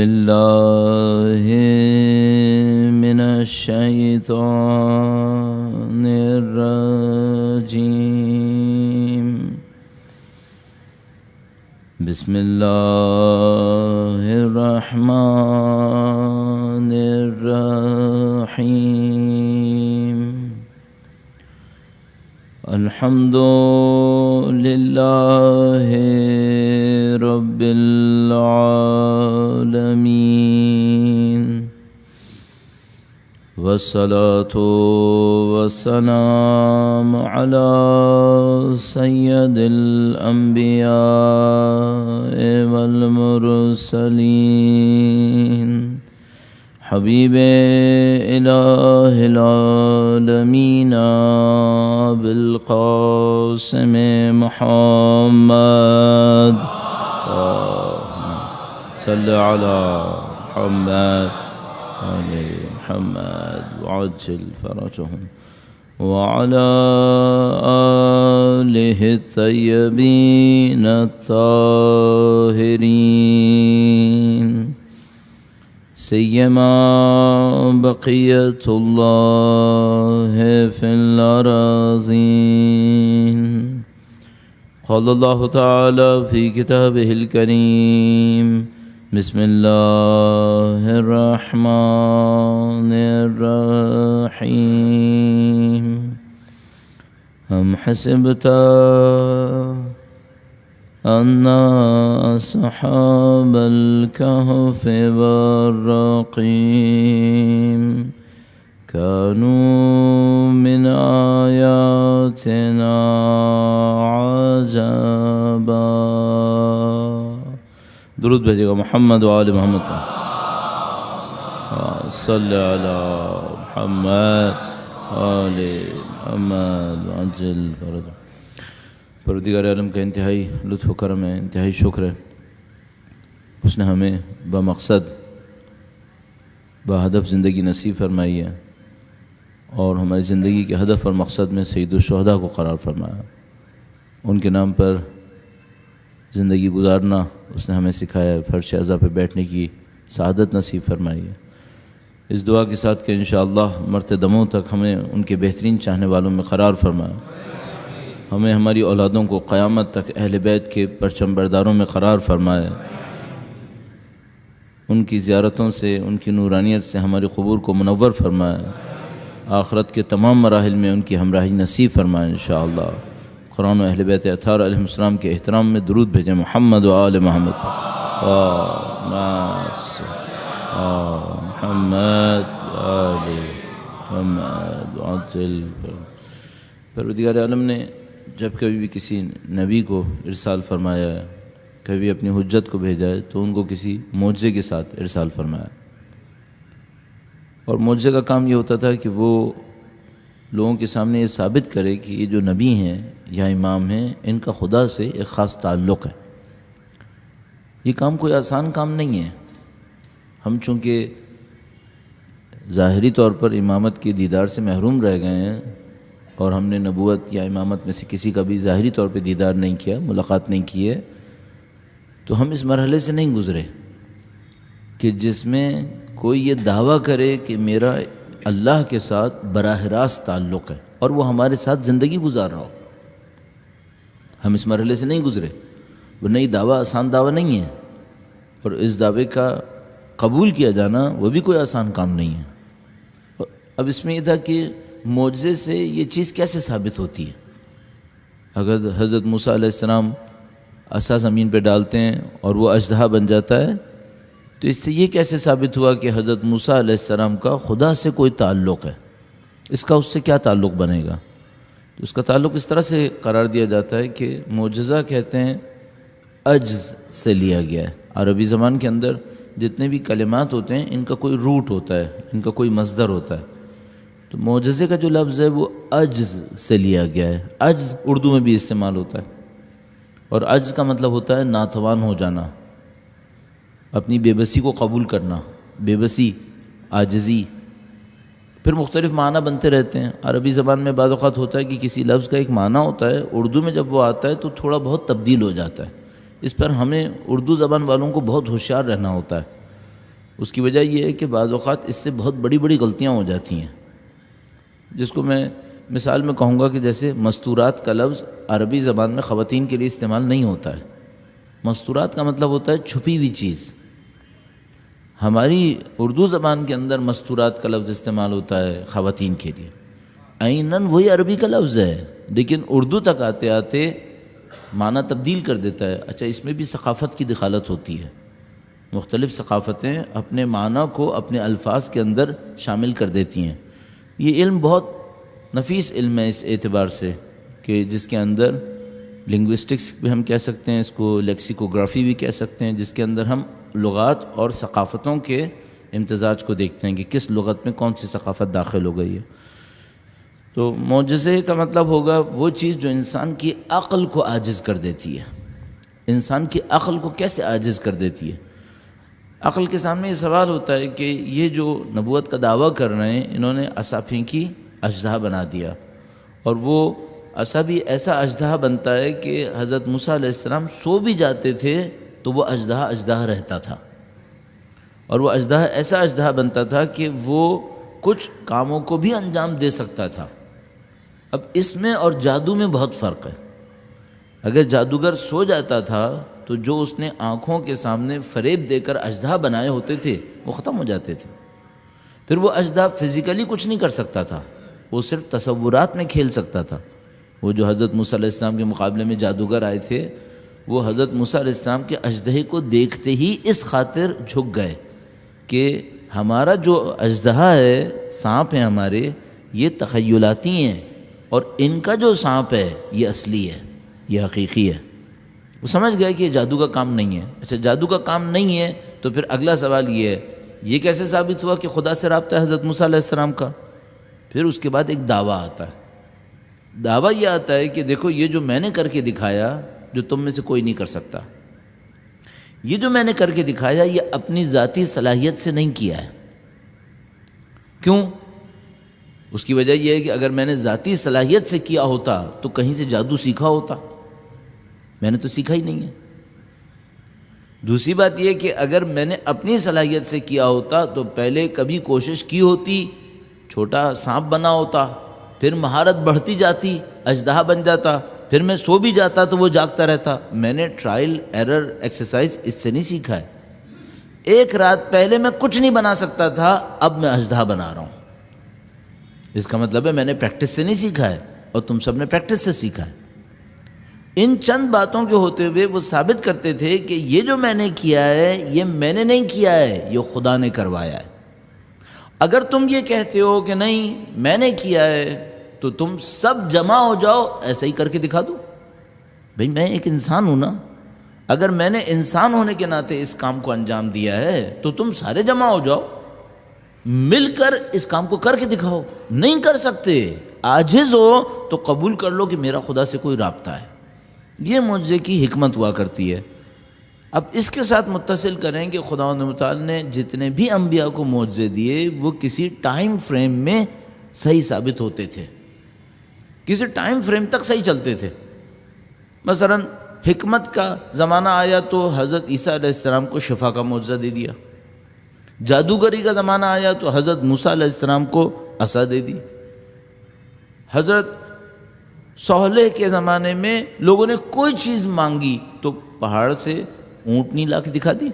بالله من الشيطان الرجيم. بسم الله الرحمن الرحيم. الحمد لله رب العالمين، والصلاة والسلام على سيد الأنبياء والمرسلين، حبيب إله العالمين بالقاسم محمد. صل على محمد آل محمد وعجل فرجهم، وعلى آله الطيبين الطاهرين، سيما بقية الله في الأراضين. قال الله تعالى في كتابه الكريم: بسم الله الرحمن الرحيم. أم حسبت أن أصحاب الكهف والرقيم كانوا من آياتنا عجبا. درود بھیجے گا محمد و آل محمد. صلی علی محمد آل محمد وعجل فرجہ. پروردگار عالم کا انتہائی لطف و کرم ہے، انتہائی شکر ہے. اس نے ہمیں بمقصد بہدف زندگی نصیب فرمائی ہے، اور ہماری زندگی کے ہدف اور مقصد میں سید الشہداء کو قرار فرمایا. ان کے نام پر زندگی گزارنا اس نے ہمیں سکھایا ہے. فرش اعضا پہ بیٹھنے کی سعادت نصیب فرمائی ہے. اس دعا کے ساتھ کہ انشاءاللہ مرتے دموں تک ہمیں ان کے بہترین چاہنے والوں میں قرار فرمایا. ہمیں ہماری اولادوں کو قیامت تک اہل بیت کے پرچم برداروں میں قرار فرمائے. ان کی زیارتوں سے، ان کی نورانیت سے ہمارے قبور کو منور فرمائے. آخرت کے تمام مراحل میں ان کی ہمراہی نصیب فرمائے انشاءاللہ. قرآن و اہل بیت اطہار علیہ السلام کے احترام میں درود بھیجیں محمد و آل محمد. محمد آل محمد عجل. پروردگار عالم نے جب کبھی بھی کسی نبی کو ارسال فرمایا ہے، کبھی اپنی حجت کو بھیجا ہے، تو ان کو کسی معجزے کے ساتھ ارسال فرمایا. اور معجزے کا کام یہ ہوتا تھا کہ وہ لوگوں کے سامنے یہ ثابت کرے کہ یہ جو نبی ہیں یا امام ہیں، ان کا خدا سے ایک خاص تعلق ہے. یہ کام کوئی آسان کام نہیں ہے. ہم چونکہ ظاہری طور پر امامت کے دیدار سے محروم رہ گئے ہیں، اور ہم نے نبوت یا امامت میں سے کسی کا بھی ظاہری طور پہ دیدار نہیں کیا، ملاقات نہیں کی ہے، تو ہم اس مرحلے سے نہیں گزرے کہ جس میں کوئی یہ دعویٰ کرے کہ میرا اللہ کے ساتھ براہ راست تعلق ہے اور وہ ہمارے ساتھ زندگی گزار رہا ہو. ہم اس مرحلے سے نہیں گزرے. ورنہ یہ دعویٰ آسان دعویٰ نہیں ہے، اور اس دعوے کا قبول کیا جانا وہ بھی کوئی آسان کام نہیں ہے. اب اس میں یہ تھا کہ معجزے سے یہ چیز کیسے ثابت ہوتی ہے. اگر حضرت موسیٰ علیہ السلام عصا زمین پہ ڈالتے ہیں اور وہ اژدہا بن جاتا ہے، تو اس سے یہ کیسے ثابت ہوا کہ حضرت موسیٰ علیہ السلام کا خدا سے کوئی تعلق ہے؟ اس کا اس سے کیا تعلق بنے گا؟ تو اس کا تعلق اس طرح سے قرار دیا جاتا ہے کہ معجزہ کہتے ہیں عجز سے لیا گیا ہے. عربی زبان کے اندر جتنے بھی کلمات ہوتے ہیں ان کا کوئی روٹ ہوتا ہے، ان کا کوئی مصدر ہوتا ہے. تو معجزے کا جو لفظ ہے وہ عجز سے لیا گیا ہے. عجز اردو میں بھی استعمال ہوتا ہے، اور عجز کا مطلب ہوتا ہے ناتوان ہو جانا، اپنی بے بسی کو قبول کرنا. بے بسی، عاجزی، پھر مختلف معنی بنتے رہتے ہیں. عربی زبان میں بعض اوقات ہوتا ہے کہ کسی لفظ کا ایک معنی ہوتا ہے، اردو میں جب وہ آتا ہے تو تھوڑا بہت تبدیل ہو جاتا ہے. اس پر ہمیں اردو زبان والوں کو بہت ہوشیار رہنا ہوتا ہے. اس کی وجہ یہ ہے کہ بعض اوقات اس سے بہت بڑی بڑی غلطیاں ہو جاتی ہیں، جس کو میں مثال میں کہوں گا کہ جیسے مستورات کا لفظ عربی زبان میں خواتین کے لیے استعمال نہیں ہوتا ہے۔ مستورات کا مطلب ہوتا ہے چھپی ہوئی چیز۔ ہماری اردو زبان کے اندر مستورات کا لفظ استعمال ہوتا ہے خواتین کے لیے، عیناً وہی عربی کا لفظ ہے، لیکن اردو تک آتے آتے معنی تبدیل کر دیتا ہے۔ اچھا، اس میں بھی ثقافت کی دخالت ہوتی ہے، مختلف ثقافتیں اپنے معنی کو اپنے الفاظ کے اندر شامل کر دیتی ہیں۔ یہ علم بہت نفیس علم ہے اس اعتبار سے کہ جس کے اندر لنگوسٹکس بھی ہم کہہ سکتے ہیں، اس کو لیکسیکوگرافی بھی کہہ سکتے ہیں، جس کے اندر ہم لغات اور ثقافتوں کے امتزاج کو دیکھتے ہیں کہ کس لغت میں کون سی ثقافت داخل ہو گئی ہے۔ تو معجزے کا مطلب ہوگا وہ چیز جو انسان کی عقل کو عاجز کر دیتی ہے۔ انسان کی عقل کو کیسے عاجز کر دیتی ہے؟ عقل کے سامنے یہ سوال ہوتا ہے کہ یہ جو نبوت کا دعویٰ کر رہے ہیں، انہوں نے عصا پھینکی، اژدہا بنا دیا، اور وہ عصا بھی ایسا اژدہا بنتا ہے کہ حضرت موسیٰ علیہ السلام سو بھی جاتے تھے تو وہ اژدہا رہتا تھا، اور وہ اژدہا ایسا اژدہا بنتا تھا کہ وہ کچھ کاموں کو بھی انجام دے سکتا تھا۔ اب اس میں اور جادو میں بہت فرق ہے۔ اگر جادوگر سو جاتا تھا تو جو اس نے آنکھوں کے سامنے فریب دے کر اژدہا بنائے ہوتے تھے وہ ختم ہو جاتے تھے۔ پھر وہ اژدہا فزیکلی کچھ نہیں کر سکتا تھا، وہ صرف تصورات میں کھیل سکتا تھا۔ وہ جو حضرت موسیٰ علیہ السلام کے مقابلے میں جادوگر آئے تھے، وہ حضرت موسیٰ علیہ السلام کے اژدہے کو دیکھتے ہی اس خاطر جھک گئے کہ ہمارا جو اژدہا ہے، سانپ ہیں ہمارے، یہ تخیلاتی ہیں، اور ان کا جو سانپ ہے یہ اصلی ہے، یہ حقیقی ہے۔ وہ سمجھ گئے کہ یہ جادو کا کام نہیں ہے۔ اچھا، جادو کا کام نہیں ہے تو پھر اگلا سوال یہ ہے، یہ کیسے ثابت ہوا کہ خدا سے رابطہ ہے حضرت موسیٰ علیہ السلام کا؟ پھر اس کے بعد ایک دعویٰ آتا ہے۔ دعویٰ یہ آتا ہے کہ دیکھو، یہ جو میں نے کر کے دکھایا، جو تم میں سے کوئی نہیں کر سکتا، یہ جو میں نے کر کے دکھایا یہ اپنی ذاتی صلاحیت سے نہیں کیا ہے۔ کیوں؟ اس کی وجہ یہ ہے کہ اگر میں نے ذاتی صلاحیت سے کیا ہوتا تو کہیں سے جادو سیکھا ہوتا، میں نے تو سیکھا ہی نہیں ہے۔ دوسری بات یہ کہ اگر میں نے اپنی صلاحیت سے کیا ہوتا تو پہلے کبھی کوشش کی ہوتی، چھوٹا سانپ بنا ہوتا، پھر مہارت بڑھتی جاتی، اژدہا بن جاتا، پھر میں سو بھی جاتا تو وہ جاگتا رہتا۔ میں نے ٹرائل ایرر ایکسرسائز اس سے نہیں سیکھا ہے۔ ایک رات پہلے میں کچھ نہیں بنا سکتا تھا، اب میں اژدہا بنا رہا ہوں۔ اس کا مطلب ہے میں نے پریکٹس سے نہیں سیکھا ہے، اور تم سب نے پریکٹس سے سیکھا ہے۔ ان چند باتوں کے ہوتے ہوئے وہ ثابت کرتے تھے کہ یہ جو میں نے کیا ہے یہ میں نے نہیں کیا ہے، یہ خدا نے کروایا ہے۔ اگر تم یہ کہتے ہو کہ نہیں میں نے کیا ہے تو تم سب جمع ہو جاؤ، ایسا ہی کر کے دکھا دو۔ بھئی میں ایک انسان ہوں نا، اگر میں نے انسان ہونے کے ناطے اس کام کو انجام دیا ہے تو تم سارے جمع ہو جاؤ، مل کر اس کام کو کر کے دکھاؤ۔ نہیں کر سکتے، عاجز ہو تو قبول کر لو کہ میرا خدا سے کوئی رابطہ ہے۔ یہ معجزے کی حکمت ہوا کرتی ہے۔ اب اس کے ساتھ متصل کریں کہ خداوند متعال نے جتنے بھی انبیاء کو معجزے دیے وہ کسی ٹائم فریم میں صحیح ثابت ہوتے تھے، کسی ٹائم فریم تک صحیح چلتے تھے۔ مثلا حکمت کا زمانہ آیا تو حضرت عیسیٰ علیہ السلام کو شفا کا معجزہ دے دیا، جادوگری کا زمانہ آیا تو حضرت موسیٰ علیہ السلام کو عصا دے دی، حضرت صالح کے زمانے میں لوگوں نے کوئی چیز مانگی تو پہاڑ سے اونٹنی لا کے دکھا دی۔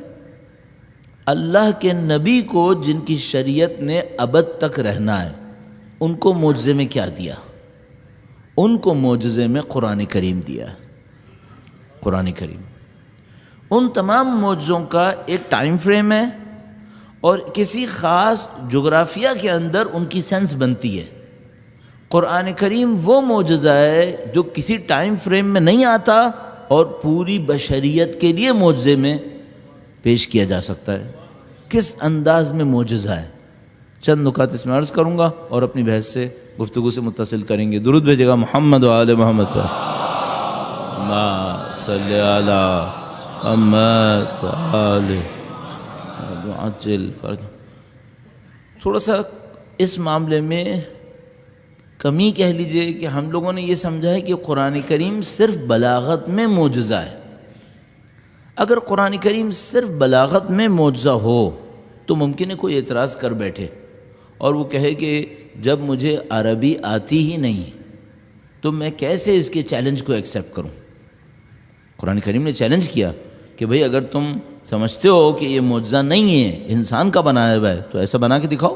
اللہ کے نبی کو جن کی شریعت نے ابد تک رہنا ہے، ان کو معجزے میں کیا دیا؟ ان کو معجزے میں قرآن کریم دیا۔ قرآن کریم ان تمام معجزوں کا ایک ٹائم فریم ہے، اور کسی خاص جغرافیہ کے اندر ان کی سینس بنتی ہے۔ قرآن کریم وہ معجزہ ہے جو کسی ٹائم فریم میں نہیں آتا اور پوری بشریت کے لیے معجزے میں پیش کیا جا سکتا ہے۔ کس انداز میں معجزہ ہے، چند نکات اس میں عرض کروں گا اور اپنی بحث سے گفتگو سے متصل کریں گے۔ درود بھیجے گا محمد و آل محمد پر۔ اللہم صلی علی محمد و آل عجل فرج۔ تھوڑا سا اس معاملے میں کمی کہہ لیجئے کہ ہم لوگوں نے یہ سمجھا ہے کہ قرآن کریم صرف بلاغت میں معجزہ ہے۔ اگر قرآن کریم صرف بلاغت میں معجزہ ہو تو ممکن ہے کوئی اعتراض کر بیٹھے اور وہ کہے کہ جب مجھے عربی آتی ہی نہیں تو میں کیسے اس کے چیلنج کو ایکسیپٹ کروں. قرآن کریم نے چیلنج کیا کہ بھئی اگر تم سمجھتے ہو کہ یہ معجزہ نہیں ہے، انسان کا بنایا ہوا ہے، تو ایسا بنا کے دکھاؤ.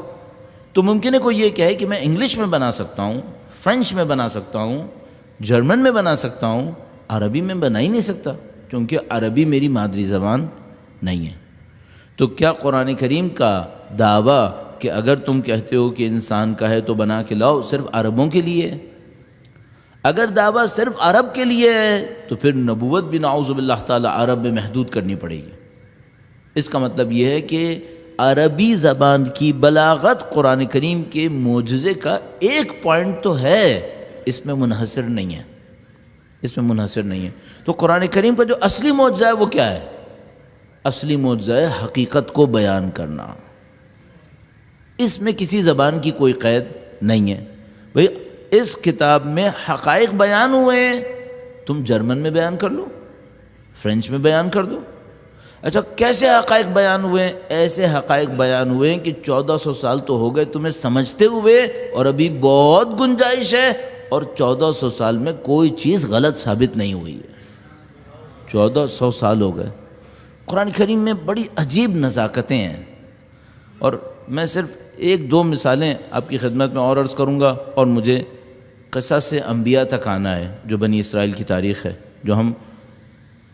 تو ممکن ہے کوئی یہ کہے کہ میں انگلش میں بنا سکتا ہوں، فرینچ میں بنا سکتا ہوں، جرمن میں بنا سکتا ہوں، عربی میں بنا ہی نہیں سکتا کیونکہ عربی میری مادری زبان نہیں ہے. تو کیا قرآن کریم کا دعویٰ کہ اگر تم کہتے ہو کہ انسان کا ہے تو بنا کے لاؤ صرف عربوں کے لیے ہے؟ اگر دعویٰ صرف عرب کے لیے ہے تو پھر نبوت بھی نعوذ باللہ تعالی عرب میں محدود کرنی پڑے گی. اس کا مطلب یہ ہے کہ عربی زبان کی بلاغت قرآن کریم کے معجزے کا ایک پوائنٹ تو ہے، اس میں منحصر نہیں ہے، اس میں منحصر نہیں ہے. تو قرآن کریم کا جو اصلی معجزہ ہے وہ کیا ہے؟ اصلی معجزہ ہے حقیقت کو بیان کرنا. اس میں کسی زبان کی کوئی قید نہیں ہے. بھئی اس کتاب میں حقائق بیان ہوئے ہیں، تم جرمن میں بیان کر لو، فرینچ میں بیان کر دو. اچھا کیسے حقائق بیان ہوئے ہیں؟ ایسے حقائق بیان ہوئے ہیں کہ 1400 سال تو ہو گئے تمہیں سمجھتے ہوئے اور ابھی بہت گنجائش ہے، اور 1400 سال میں کوئی چیز غلط ثابت نہیں ہوئی ہے. 1400 سال ہو گئے. قرآن کریم میں بڑی عجیب نزاکتیں ہیں، اور میں صرف ایک دو مثالیں آپ کی خدمت میں اور عرض کروں گا، اور مجھے قصص انبیاء تک آنا ہے جو بنی اسرائیل کی تاریخ ہے، جو ہم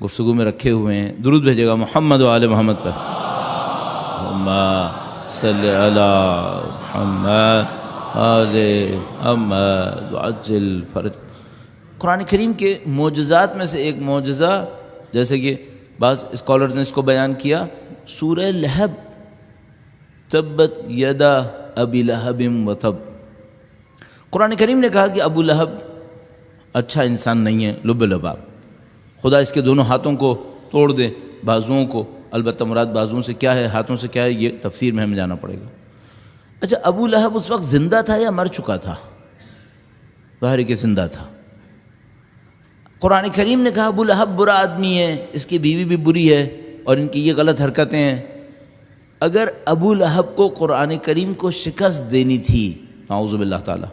گفتگو میں رکھے ہوئے ہیں. درود بھیجے گا محمد و آل محمد پر. اللہم صلی علی محمد آل محمد وعجل فرج. قرآن کریم کے معجزات میں سے ایک معجزہ، جیسے کہ بعض اسکالرز نے اس کو بیان کیا، سورہ لہب، تبت یدا ابی لہب و تب. قرآن کریم نے کہا کہ ابو لہب اچھا انسان نہیں ہے، لب لباب، خدا اس کے دونوں ہاتھوں کو توڑ دے، بازوؤں کو. البتہ مراد بازوؤں سے کیا ہے، ہاتھوں سے کیا ہے، یہ تفسیر میں ہمیں جانا پڑے گا. اچھا ابو لہب اس وقت زندہ تھا یا مر چکا تھا؟ ظاہر ہے کہ زندہ تھا. قرآن کریم نے کہا ابو لہب برا آدمی ہے، اس کی بیوی بھی بری ہے، اور ان کی یہ غلط حرکتیں ہیں. اگر ابو لہب کو قرآن کریم کو شکست دینی تھی، نعوذ باللہ تعالی،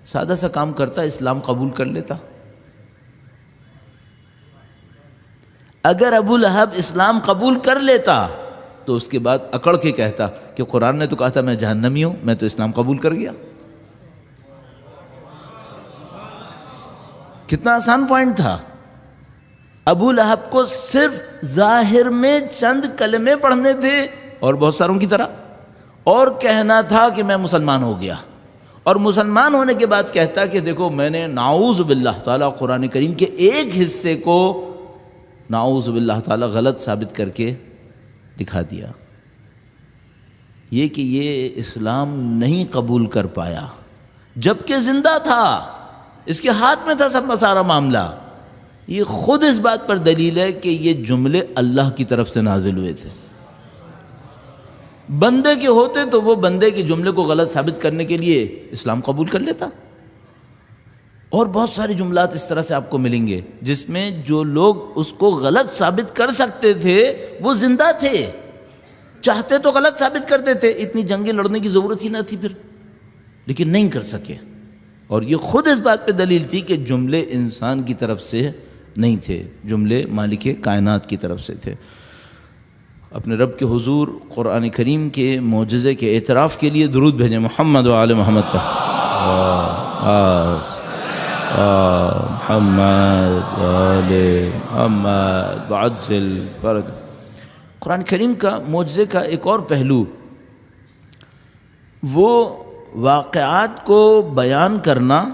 سادہ سا کام کرتا، اسلام قبول کر لیتا. اگر ابو لہب اسلام قبول کر لیتا تو اس کے بعد اکڑ کے کہتا کہ قرآن نے تو کہا تھا میں جہنمی ہوں، میں تو اسلام قبول کر گیا. کتنا آسان پوائنٹ تھا. ابو لہب کو صرف ظاہر میں چند کلمے پڑھنے تھے اور بہت ساروں کی طرح، اور کہنا تھا کہ میں مسلمان ہو گیا، اور مسلمان ہونے کے بعد کہتا کہ دیکھو میں نے نعوذ باللہ تعالیٰ قرآن کریم کے ایک حصے کو نعوذ باللہ تعالیٰ غلط ثابت کر کے دکھا دیا. یہ کہ یہ اسلام نہیں قبول کر پایا جبکہ زندہ تھا، اس کے ہاتھ میں تھا سب سارا معاملہ. یہ خود اس بات پر دلیل ہے کہ یہ جملے اللہ کی طرف سے نازل ہوئے تھے. بندے کے ہوتے تو وہ بندے کے جملے کو غلط ثابت کرنے کے لیے اسلام قبول کر لیتا. اور بہت سارے جملات اس طرح سے آپ کو ملیں گے جس میں جو لوگ اس کو غلط ثابت کر سکتے تھے وہ زندہ تھے، چاہتے تو غلط ثابت کرتے تھے، اتنی جنگیں لڑنے کی ضرورت ہی نہ تھی پھر، لیکن نہیں کر سکے. اور یہ خود اس بات پہ دلیل تھی کہ جملے انسان کی طرف سے نہیں تھے، جملے مالک کائنات کی طرف سے تھے. اپنے رب کے حضور قرآن کریم کے معجزے کے اعتراف کے لیے درود بھیجیں محمد و آل محمد پر. محمد آل محمد وعجل فرج. قرآن کریم کا معجزے کا ایک اور پہلو وہ واقعات کو بیان کرنا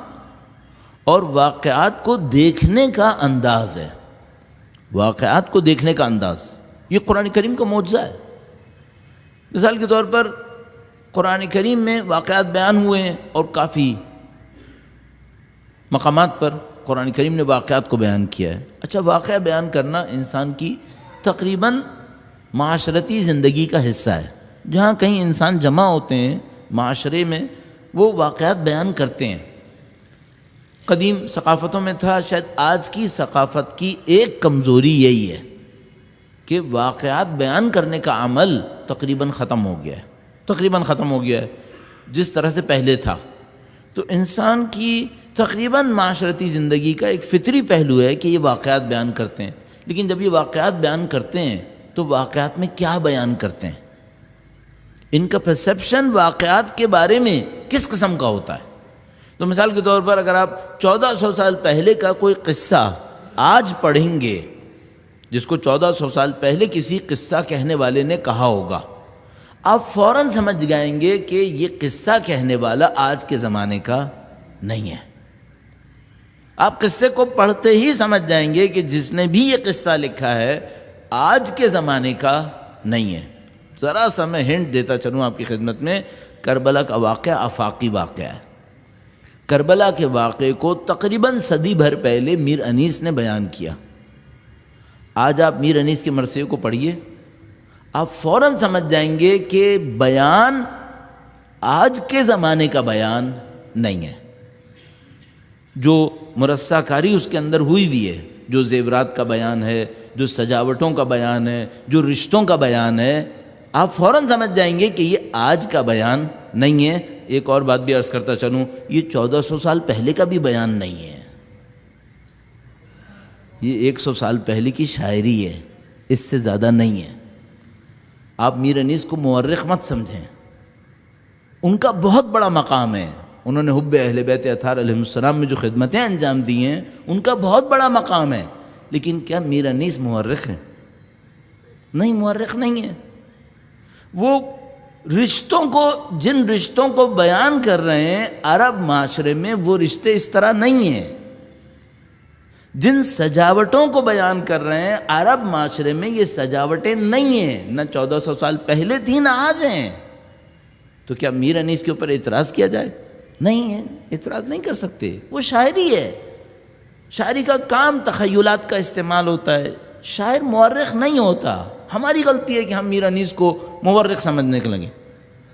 اور واقعات کو دیکھنے کا انداز ہے. واقعات کو دیکھنے کا انداز یہ قرآن کریم کا معجزہ ہے. مثال کے طور پر قرآن کریم میں واقعات بیان ہوئے ہیں اور کافی مقامات پر قرآن کریم نے واقعات کو بیان کیا ہے. اچھا واقعہ بیان کرنا انسان کی تقریباً معاشرتی زندگی کا حصہ ہے. جہاں کہیں انسان جمع ہوتے ہیں معاشرے میں وہ واقعات بیان کرتے ہیں. قدیم ثقافتوں میں تھا، شاید آج کی ثقافت کی ایک کمزوری یہی ہے کہ واقعات بیان کرنے کا عمل تقریباً ختم ہو گیا ہے، تقریباً ختم ہو گیا ہے جس طرح سے پہلے تھا۔ تو انسان کی تقریباً معاشرتی زندگی کا ایک فطری پہلو ہے کہ یہ واقعات بیان کرتے ہیں، لیکن جب یہ واقعات بیان کرتے ہیں تو واقعات میں کیا بیان کرتے ہیں، ان کا پرسیپشن واقعات کے بارے میں کس قسم کا ہوتا ہے۔ تو مثال کے طور پر اگر آپ 1400 سال پہلے کا کوئی قصہ آج پڑھیں گے، جس کو 1400 سال پہلے کسی قصہ کہنے والے نے کہا ہوگا، آپ فوراً سمجھ جائیں گے کہ یہ قصہ کہنے والا آج کے زمانے کا نہیں ہے۔ آپ قصے کو پڑھتے ہی سمجھ جائیں گے کہ جس نے بھی یہ قصہ لکھا ہے آج کے زمانے کا نہیں ہے۔ ذرا سا میں ہنٹ دیتا چلوں آپ کی خدمت میں، کربلا کا واقعہ آفاقی واقعہ ہے۔ کربلا کے واقعے کو تقریباً صدی بھر پہلے میر انیس نے بیان کیا۔ آج آپ میر انیس کے مرثیے کو پڑھیے، آپ فوراً سمجھ جائیں گے کہ بیان آج کے زمانے کا بیان نہیں ہے۔ جو مرصع کاری اس کے اندر ہوئی بھی ہے، جو زیورات کا بیان ہے، جو سجاوٹوں کا بیان ہے، جو رشتوں کا بیان ہے، آپ فوراً سمجھ جائیں گے کہ یہ آج کا بیان نہیں ہے۔ ایک اور بات بھی عرض کرتا چلوں، یہ 1400 سال پہلے کا بھی بیان نہیں ہے، یہ 100 سال پہلے کی شاعری ہے، اس سے زیادہ نہیں ہے۔ آپ میر انیس کو مورخ مت سمجھیں، ان کا بہت بڑا مقام ہے، انہوں نے حب اہل بیت اطہار علیہ السلام میں جو خدمتیں انجام دی ہیں ان کا بہت بڑا مقام ہے، لیکن کیا میر انیس مورخ ہیں؟ نہیں، مورخ نہیں ہے۔ وہ رشتوں کو، جن رشتوں کو بیان کر رہے ہیں عرب معاشرے میں، وہ رشتے اس طرح نہیں ہیں۔ جن سجاوٹوں کو بیان کر رہے ہیں عرب معاشرے میں، یہ سجاوٹیں نہیں ہیں، نہ 1400 سال پہلے تھیں نہ آج ہیں۔ تو کیا میر انیس کے اوپر اعتراض کیا جائے؟ نہیں ہے، اعتراض نہیں کر سکتے، وہ شاعری ہے، شاعری کا کام تخیلات کا استعمال ہوتا ہے، شاعر مورخ نہیں ہوتا۔ ہماری غلطی ہے کہ ہم میر انیس کو مورخ سمجھنے کے لگے۔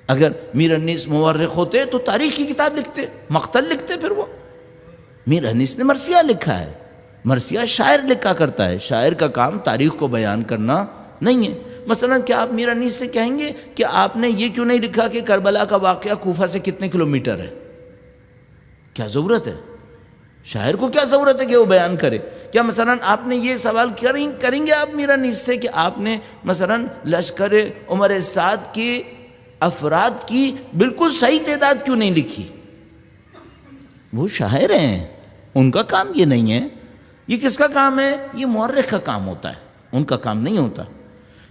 اگر میر انیس مورخ ہوتے تو تاریخ کی کتاب لکھتے، مقتل لکھتے۔ پھر وہ میر انیس نے مرثیہ لکھا ہے، مرثیہ شاعر لکھا کرتا ہے، شاعر کا کام تاریخ کو بیان کرنا نہیں ہے۔ مثلا کیا آپ میر انیس سے کہیں گے کہ آپ نے یہ کیوں نہیں لکھا کہ کربلا کا واقعہ کوفہ سے کتنے کلومیٹر ہے؟ کیا ضرورت ہے؟ شاعر کو کیا ضرورت ہے کہ وہ بیان کرے؟ کیا مثلا آپ نے یہ سوال کریں گے آپ میر انیس سے کہ آپ نے مثلا لشکر عمر سعد کے افراد کی بالکل صحیح تعداد کیوں نہیں لکھی؟ وہ شاعر ہیں، ان کا کام یہ نہیں ہے۔ یہ کس کا کام ہے؟ یہ مورخ کا کام ہوتا ہے، ان کا کام نہیں ہوتا۔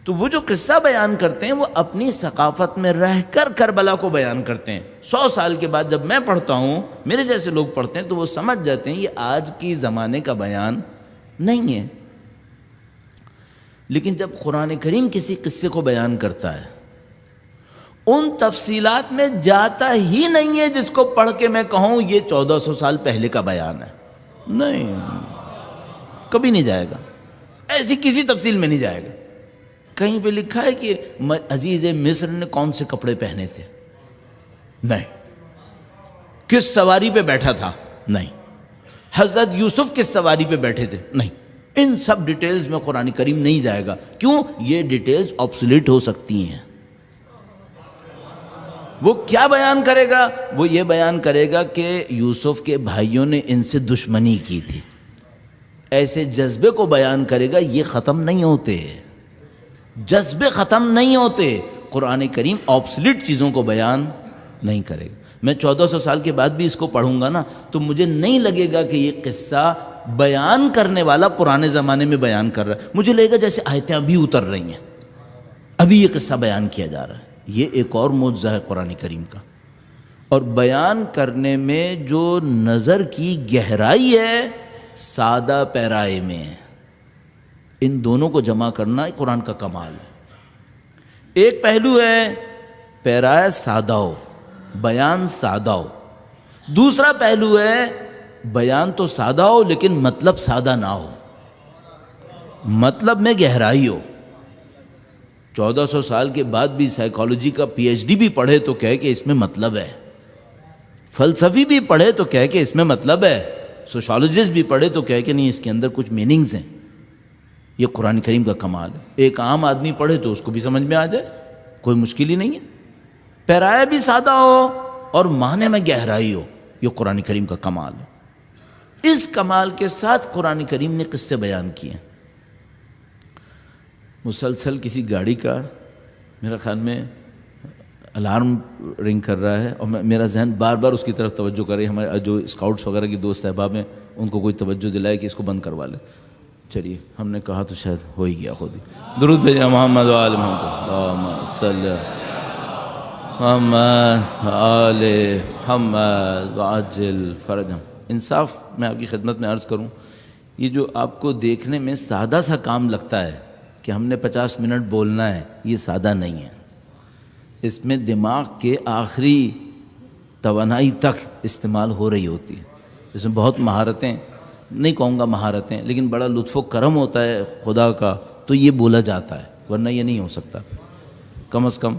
تو وہ جو قصہ بیان کرتے ہیں وہ اپنی ثقافت میں رہ کر کربلا کو بیان کرتے ہیں۔ 100 سال کے بعد جب میں پڑھتا ہوں، میرے جیسے لوگ پڑھتے ہیں، تو وہ سمجھ جاتے ہیں یہ آج کی زمانے کا بیان نہیں ہے۔ لیکن جب قرآن کریم کسی قصے کو بیان کرتا ہے، ان تفصیلات میں جاتا ہی نہیں ہے جس کو پڑھ کے میں کہوں یہ 1400 سال پہلے کا بیان ہے، نہیں، کبھی نہیں جائے گا، ایسی کسی تفصیل میں نہیں جائے گا۔ کہیں پہ لکھا ہے کہ عزیز مصر نے کون سے کپڑے پہنے تھے؟ نہیں۔ کس سواری پہ بیٹھا تھا؟ نہیں۔ حضرت یوسف کس سواری پہ بیٹھے تھے؟ نہیں۔ ان سب ڈیٹیلز میں قرآن کریم نہیں جائے گا۔ کیوں؟ یہ ڈیٹیلز آبسولیٹ ہو سکتی ہیں۔ وہ کیا بیان کرے گا؟ وہ یہ بیان کرے گا کہ یوسف کے بھائیوں نے ان سے دشمنی کی تھی۔ ایسے جذبے کو بیان کرے گا، یہ ختم نہیں ہوتے، جذبے ختم نہیں ہوتے۔ قرآن کریم آبسلیٹ چیزوں کو بیان نہیں کرے گا۔ میں 1400 سال کے بعد بھی اس کو پڑھوں گا نا تو مجھے نہیں لگے گا کہ یہ قصہ بیان کرنے والا پرانے زمانے میں بیان کر رہا ہے، مجھے لگے گا جیسے آیتیں ابھی اتر رہی ہیں، ابھی یہ قصہ بیان کیا جا رہا ہے۔ یہ ایک اور معجزہ ہے قرآن کریم کا۔ اور بیان کرنے میں جو نظر کی گہرائی ہے، سادہ پیرائے میں، ان دونوں کو جمع کرنا قرآن کا کمال ہے۔ ایک پہلو ہے پیرائے سادہ ہو، بیان سادہ ہو۔ دوسرا پہلو ہے بیان تو سادہ ہو لیکن مطلب سادہ نہ ہو، مطلب میں گہرائی ہو۔ 1400 سال کے بعد بھی سائیکالوجی کا پی ایچ ڈی بھی پڑھے تو کہے کہ اس میں مطلب ہے، فلسفی بھی پڑھے تو کہے کہ اس میں مطلب ہے، سوشالوجسٹ بھی پڑھے تو کہے کہ نہیں اس کے اندر کچھ میننگز ہیں۔ یہ قرآن کریم کا کمال ہے. ایک عام آدمی پڑھے تو اس کو بھی سمجھ میں آ جائے، کوئی مشکل ہی نہیں ہے. پیرایا بھی سادہ ہو اور معنی میں گہرائی ہو، یہ قرآن کریم کا کمال ہے. اس کمال کے ساتھ قرآن کریم نے قصے بیان کیے. مسلسل کسی گاڑی کا میرا خیال میں الارم رنگ کر رہا ہے اور میرا ذہن بار بار اس کی طرف توجہ کر رہی ہے. ہمارے جو اسکاؤٹس وغیرہ کی دوست احباب ہیں ان کو کوئی توجہ دلائے کہ اس کو بند کروا لیں. چلیے ہم نے کہا تو شاید ہو ہی گیا خود ہی. درود بھیجیں محمد و آل محمد، اللہم صلی محمد آل محمد وعجل فرجہم. انصاف میں آپ کی خدمت میں عرض کروں، یہ جو آپ کو دیکھنے میں سادہ سا کام لگتا ہے کہ ہم نے 50 منٹ بولنا ہے، یہ سادہ نہیں ہے. اس میں دماغ کے آخری توانائی تک استعمال ہو رہی ہوتی ہے. اس میں بہت مہارتیں، نہیں کہوں گا مہارتیں، لیکن بڑا لطف و کرم ہوتا ہے خدا کا تو یہ بولا جاتا ہے، ورنہ یہ نہیں ہو سکتا. کم از کم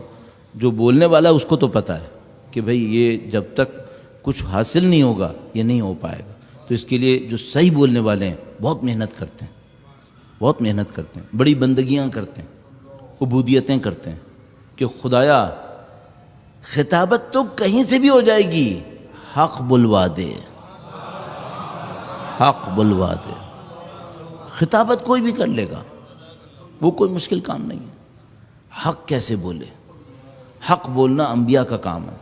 جو بولنے والا ہے اس کو تو پتہ ہے کہ بھئی یہ جب تک کچھ حاصل نہیں ہوگا یہ نہیں ہو پائے گا. تو اس کے لیے جو صحیح بولنے والے ہیں بہت محنت کرتے ہیں، بہت محنت کرتے ہیں، بڑی بندگیاں کرتے ہیں، عبودیتیں کرتے ہیں کہ خدایا خطابت تو کہیں سے بھی ہو جائے گی، حق بلوا دے، حق بلوا دے. خطابت کوئی بھی کر لے گا، وہ کوئی مشکل کام نہیں ہے. حق کیسے بولے؟ حق بولنا انبیاء کا کام ہے.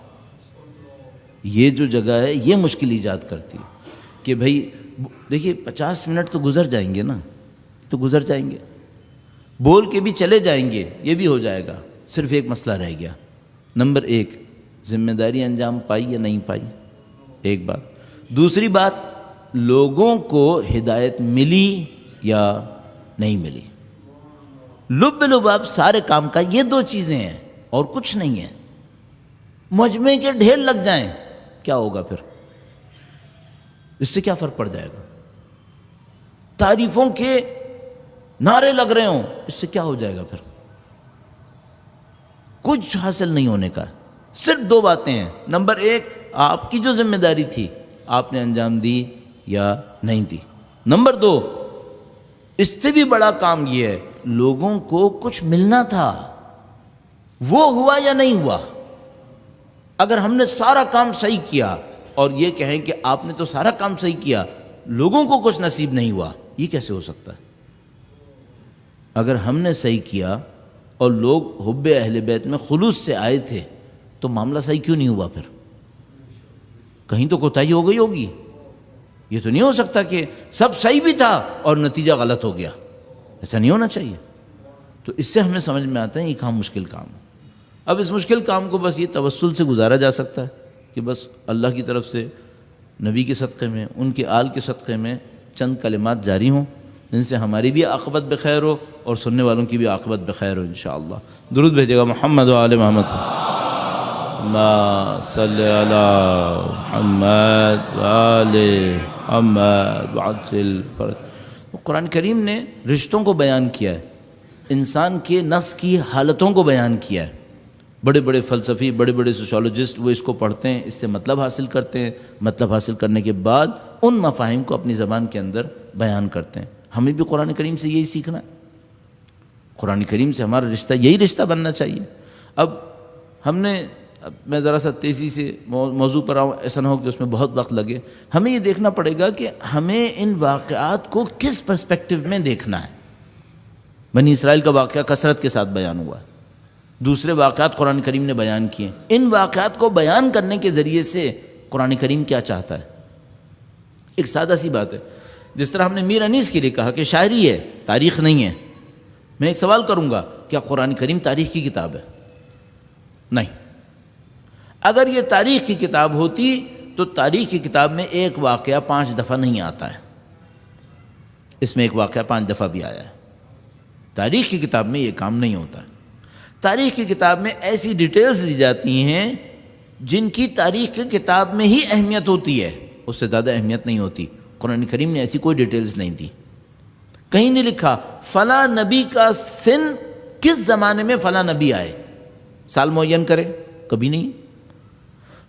یہ جو جگہ ہے یہ مشکل ایجاد کرتی ہے کہ بھئی دیکھیے 50 منٹ تو گزر جائیں گے نا، تو گزر جائیں گے، بول کے بھی چلے جائیں گے، یہ بھی ہو جائے گا. صرف ایک مسئلہ رہ گیا. نمبر 1، ذمہ داری انجام پائی یا نہیں پائی، ایک بات. دوسری بات، لوگوں کو ہدایت ملی یا نہیں ملی. لب لباب سارے کام کا یہ 2 چیزیں ہیں اور کچھ نہیں ہے. مجمع کے ڈھیر لگ جائیں کیا ہوگا پھر؟ اس سے کیا فرق پڑ جائے گا؟ تعریفوں کے نعرے لگ رہے ہوں، اس سے کیا ہو جائے گا پھر؟ کچھ حاصل نہیں ہونے کا. صرف 2 باتیں ہیں. نمبر 1، آپ کی جو ذمہ داری تھی آپ نے انجام دی یا نہیں دی. نمبر 2، اس سے بھی بڑا کام یہ ہے لوگوں کو کچھ ملنا تھا، وہ ہوا یا نہیں ہوا. اگر ہم نے سارا کام صحیح کیا اور یہ کہیں کہ آپ نے تو سارا کام صحیح کیا، لوگوں کو کچھ نصیب نہیں ہوا، یہ کیسے ہو سکتا ہے؟ اگر ہم نے صحیح کیا اور لوگ حب اہل بیت میں خلوص سے آئے تھے تو معاملہ صحیح کیوں نہیں ہوا؟ پھر کہیں تو کوتاہی ہو گئی ہوگی. یہ تو نہیں ہو سکتا کہ سب صحیح بھی تھا اور نتیجہ غلط ہو گیا. ایسا نہیں ہونا چاہیے. تو اس سے ہمیں سمجھ میں آتا ہے یہ کام مشکل کام ہے. اب اس مشکل کام کو بس یہ توسل سے گزارا جا سکتا ہے کہ بس اللہ کی طرف سے نبی کے صدقے میں، ان کے آل کے صدقے میں چند کلمات جاری ہوں جن سے ہماری بھی عاقبت بخیر ہو اور سننے والوں کی بھی عاقبت بخیر ہو انشاءاللہ. درود بھیجے گا محمد و آل محمد. اللہم صلی علی محمد و آل محمد وعجل فرج. قرآن کریم نے رشتوں کو بیان کیا ہے، انسان کے نفس کی حالتوں کو بیان کیا ہے. بڑے بڑے فلسفی، بڑے بڑے سوشالوجسٹ وہ اس کو پڑھتے ہیں، اس سے مطلب حاصل کرتے ہیں. مطلب حاصل کرنے کے بعد ان مفاہیم کو اپنی زبان کے اندر بیان کرتے ہیں. ہمیں بھی قرآن کریم سے یہی سیکھنا ہے. قرآن کریم سے ہمارا رشتہ یہی رشتہ بننا چاہیے. اب ہم نے، میں ذرا سا تیزی سے موضوع پر آؤں، ایسا نہ ہو کہ اس میں بہت وقت لگے. ہمیں یہ دیکھنا پڑے گا کہ ہمیں ان واقعات کو کس پرسپیکٹو میں دیکھنا ہے. بنی اسرائیل کا واقعہ کثرت کے ساتھ بیان ہوا ہے، دوسرے واقعات قرآن کریم نے بیان کیے. ان واقعات کو بیان کرنے کے ذریعے سے قرآن کریم کیا چاہتا ہے؟ ایک سادہ سی بات ہے. جس طرح ہم نے میر انیس کے لیے کہا کہ شاعری ہے، تاریخ نہیں ہے. میں ایک سوال کروں گا، کیا قرآن کریم تاریخ کی کتاب ہے؟ نہیں. اگر یہ تاریخ کی کتاب ہوتی تو تاریخ کی کتاب میں ایک واقعہ 5 دفعہ نہیں آتا ہے. اس میں ایک واقعہ 5 دفعہ بھی آیا ہے. تاریخ کی کتاب میں یہ کام نہیں ہوتا ہے. تاریخ کی کتاب میں ایسی ڈیٹیلز دی جاتی ہیں جن کی تاریخ کی کتاب میں ہی اہمیت ہوتی ہے، اس سے زیادہ اہمیت نہیں ہوتی. قرآن کریم نے ایسی کوئی ڈیٹیلز نہیں دی. کہیں نہیں لکھا فلاں نبی کا سن کس زمانے میں فلاں نبی آئے، سال معین کرے، کبھی نہیں.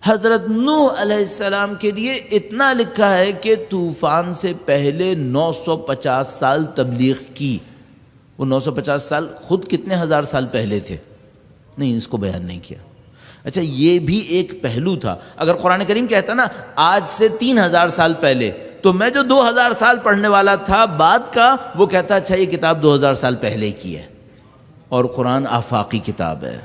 حضرت نوح علیہ السلام کے لیے اتنا لکھا ہے کہ طوفان سے پہلے 950 سال تبلیغ کی. وہ 950 سال خود کتنے ہزار سال پہلے تھے؟ نہیں، اس کو بیان نہیں کیا۔ اچھا، یہ بھی ایک پہلو تھا۔ اگر قرآن کریم کہتا نا آج سے 3000 سال پہلے، تو میں جو 2000 سال پڑھنے والا تھا بعد کا، وہ کہتا اچھا یہ کتاب 2000 سال پہلے کی ہے، اور قرآن آفاقی کتاب ہے۔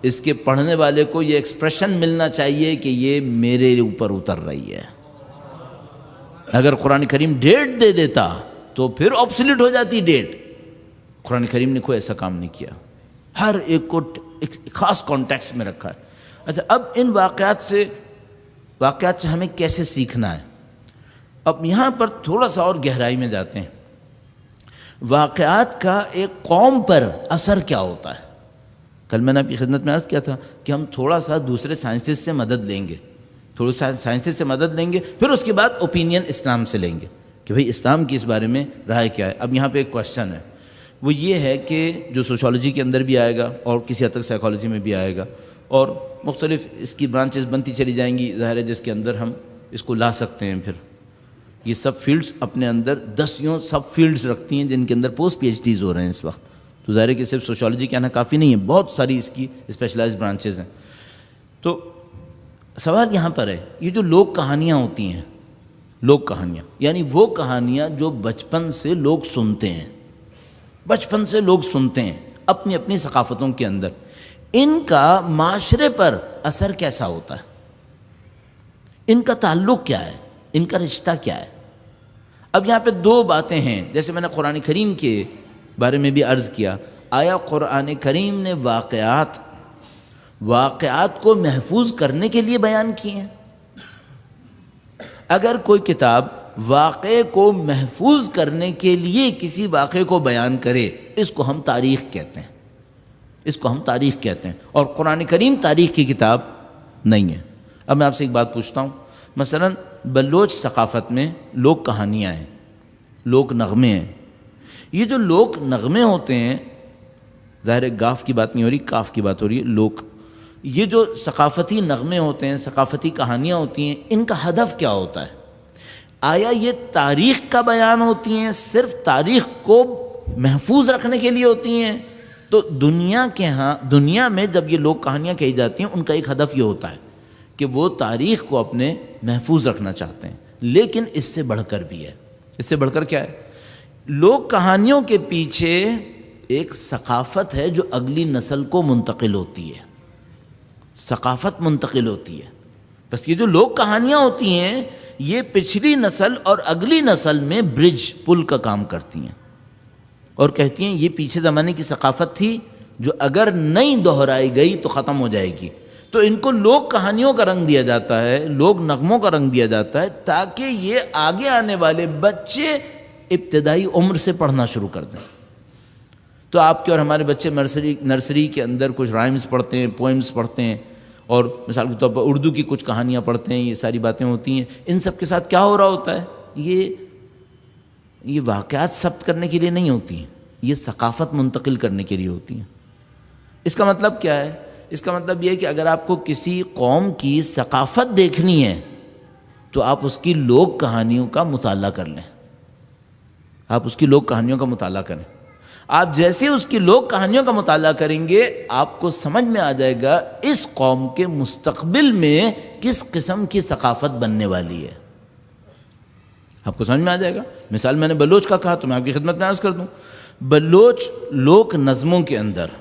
اس کے پڑھنے والے کو یہ ایکسپریشن ملنا چاہیے کہ یہ میرے اوپر اتر رہی ہے۔ اگر قرآن کریم ڈیٹ دے دیتا تو پھر آبسلیٹ ہو جاتی ڈیٹ۔ قرآن کریم نے کوئی ایسا کام نہیں کیا، ہر ایک کو ایک خاص کانٹیکس میں رکھا ہے۔ اچھا، اب ان واقعات سے ہمیں کیسے سیکھنا ہے؟ اب یہاں پر تھوڑا سا اور گہرائی میں جاتے ہیں۔ واقعات کا ایک قوم پر اثر کیا ہوتا ہے؟ کل میں نے آپ کی خدمت میں عرض کیا تھا کہ ہم تھوڑا سا دوسرے سائنسز سے مدد لیں گے، پھر اس کے بعد اوپینین اسلام سے لیں گے کہ بھئی اسلام کی اس بارے میں رائے کیا ہے۔ اب یہاں پہ ایک کوشچن ہے، وہ یہ ہے کہ جو سوشالوجی کے اندر بھی آئے گا اور کسی حد تک سائیکالوجی میں بھی آئے گا، اور مختلف اس کی برانچز بنتی چلی جائیں گی، ظاہر ہے جس کے اندر ہم اس کو لا سکتے ہیں۔ پھر یہ سب فیلڈز اپنے اندر 10 سب فیلڈز رکھتی ہیں جن کے اندر پوسٹ پی ایچ ڈیز ہو رہے ہیں اس وقت، تو ظاہر ہے کہ صرف سوشالوجی کہنا کافی نہیں ہے، بہت ساری اس کی اسپیشلائز برانچز ہیں۔ تو سوال یہاں پر ہے، یہ جو لوک کہانیاں ہوتی ہیں، لوک کہانیاں یعنی وہ کہانیاں جو بچپن سے لوگ سنتے ہیں، اپنی اپنی ثقافتوں کے اندر، ان کا معاشرے پر اثر کیسا ہوتا ہے؟ ان کا تعلق کیا ہے؟ ان کا رشتہ کیا ہے؟ اب یہاں پہ 2 باتیں ہیں، جیسے میں نے قرآن کریم کے بارے میں بھی عرض کیا، آیا قرآن کریم نے واقعات کو محفوظ کرنے کے لیے بیان کیے ہیں؟ اگر کوئی کتاب واقعے کو محفوظ کرنے کے لیے کسی واقعے کو بیان کرے، اس کو ہم تاریخ کہتے ہیں، اور قرآن کریم تاریخ کی کتاب نہیں ہے۔ اب میں آپ سے ایک بات پوچھتا ہوں، مثلا بلوچ ثقافت میں لوک کہانیاں ہیں، لوک نغمے ہیں۔ یہ جو لوک نغمے ہوتے ہیں، ظاہر گاف کی بات نہیں ہو رہی، کاف کی بات ہو رہی ہے، لوک، یہ جو ثقافتی نغمے ہوتے ہیں، ثقافتی کہانیاں ہوتی ہیں، ان کا ہدف کیا ہوتا ہے؟ آیا یہ تاریخ کا بیان ہوتی ہیں، صرف تاریخ کو محفوظ رکھنے کے لیے ہوتی ہیں؟ تو دنیا میں جب یہ لوک کہانیاں کہی جاتی ہیں، ان کا ایک ہدف یہ ہوتا ہے کہ وہ تاریخ کو اپنے محفوظ رکھنا چاہتے ہیں، لیکن اس سے بڑھ کر بھی ہے۔ اس سے بڑھ کر کیا ہے؟ لوک کہانیوں کے پیچھے ایک ثقافت ہے جو اگلی نسل کو منتقل ہوتی ہے، ثقافت منتقل ہوتی ہے۔ بس یہ جو لوک کہانیاں ہوتی ہیں، یہ پچھلی نسل اور اگلی نسل میں برج، پل کا کام کرتی ہیں، اور کہتی ہیں یہ پیچھے زمانے کی ثقافت تھی جو اگر نہیں دہرائی گئی تو ختم ہو جائے گی۔ تو ان کو لوک کہانیوں کا رنگ دیا جاتا ہے، لوک نغموں کا رنگ دیا جاتا ہے، تاکہ یہ آگے آنے والے بچے ابتدائی عمر سے پڑھنا شروع کر دیں۔ تو آپ کے اور ہمارے بچے نرسری کے اندر کچھ رائمز پڑھتے ہیں، پوئمز پڑھتے ہیں، اور مثال کے طور پر اردو کی کچھ کہانیاں پڑھتے ہیں، یہ ساری باتیں ہوتی ہیں۔ ان سب کے ساتھ کیا ہو رہا ہوتا ہے؟ یہ واقعات ثبت کرنے کے لیے نہیں ہوتی ہیں، یہ ثقافت منتقل کرنے کے لیے ہوتی ہیں۔ اس کا مطلب کیا ہے؟ اس کا مطلب یہ ہے کہ اگر آپ کو کسی قوم کی ثقافت دیکھنی ہے تو آپ اس کی لوک کہانیوں کا مطالعہ کر لیں، آپ اس کی لوک کہانیوں کا مطالعہ کریں۔ آپ جیسے اس کی لوک کہانیوں کا مطالعہ کریں گے، آپ کو سمجھ میں آ جائے گا اس قوم کے مستقبل میں کس قسم کی ثقافت بننے والی ہے، آپ کو سمجھ میں آ جائے گا۔ مثال میں نے بلوچ کا کہا تو میں آپ کی خدمت میں عرض کر دوں، بلوچ لوک نظموں کے اندر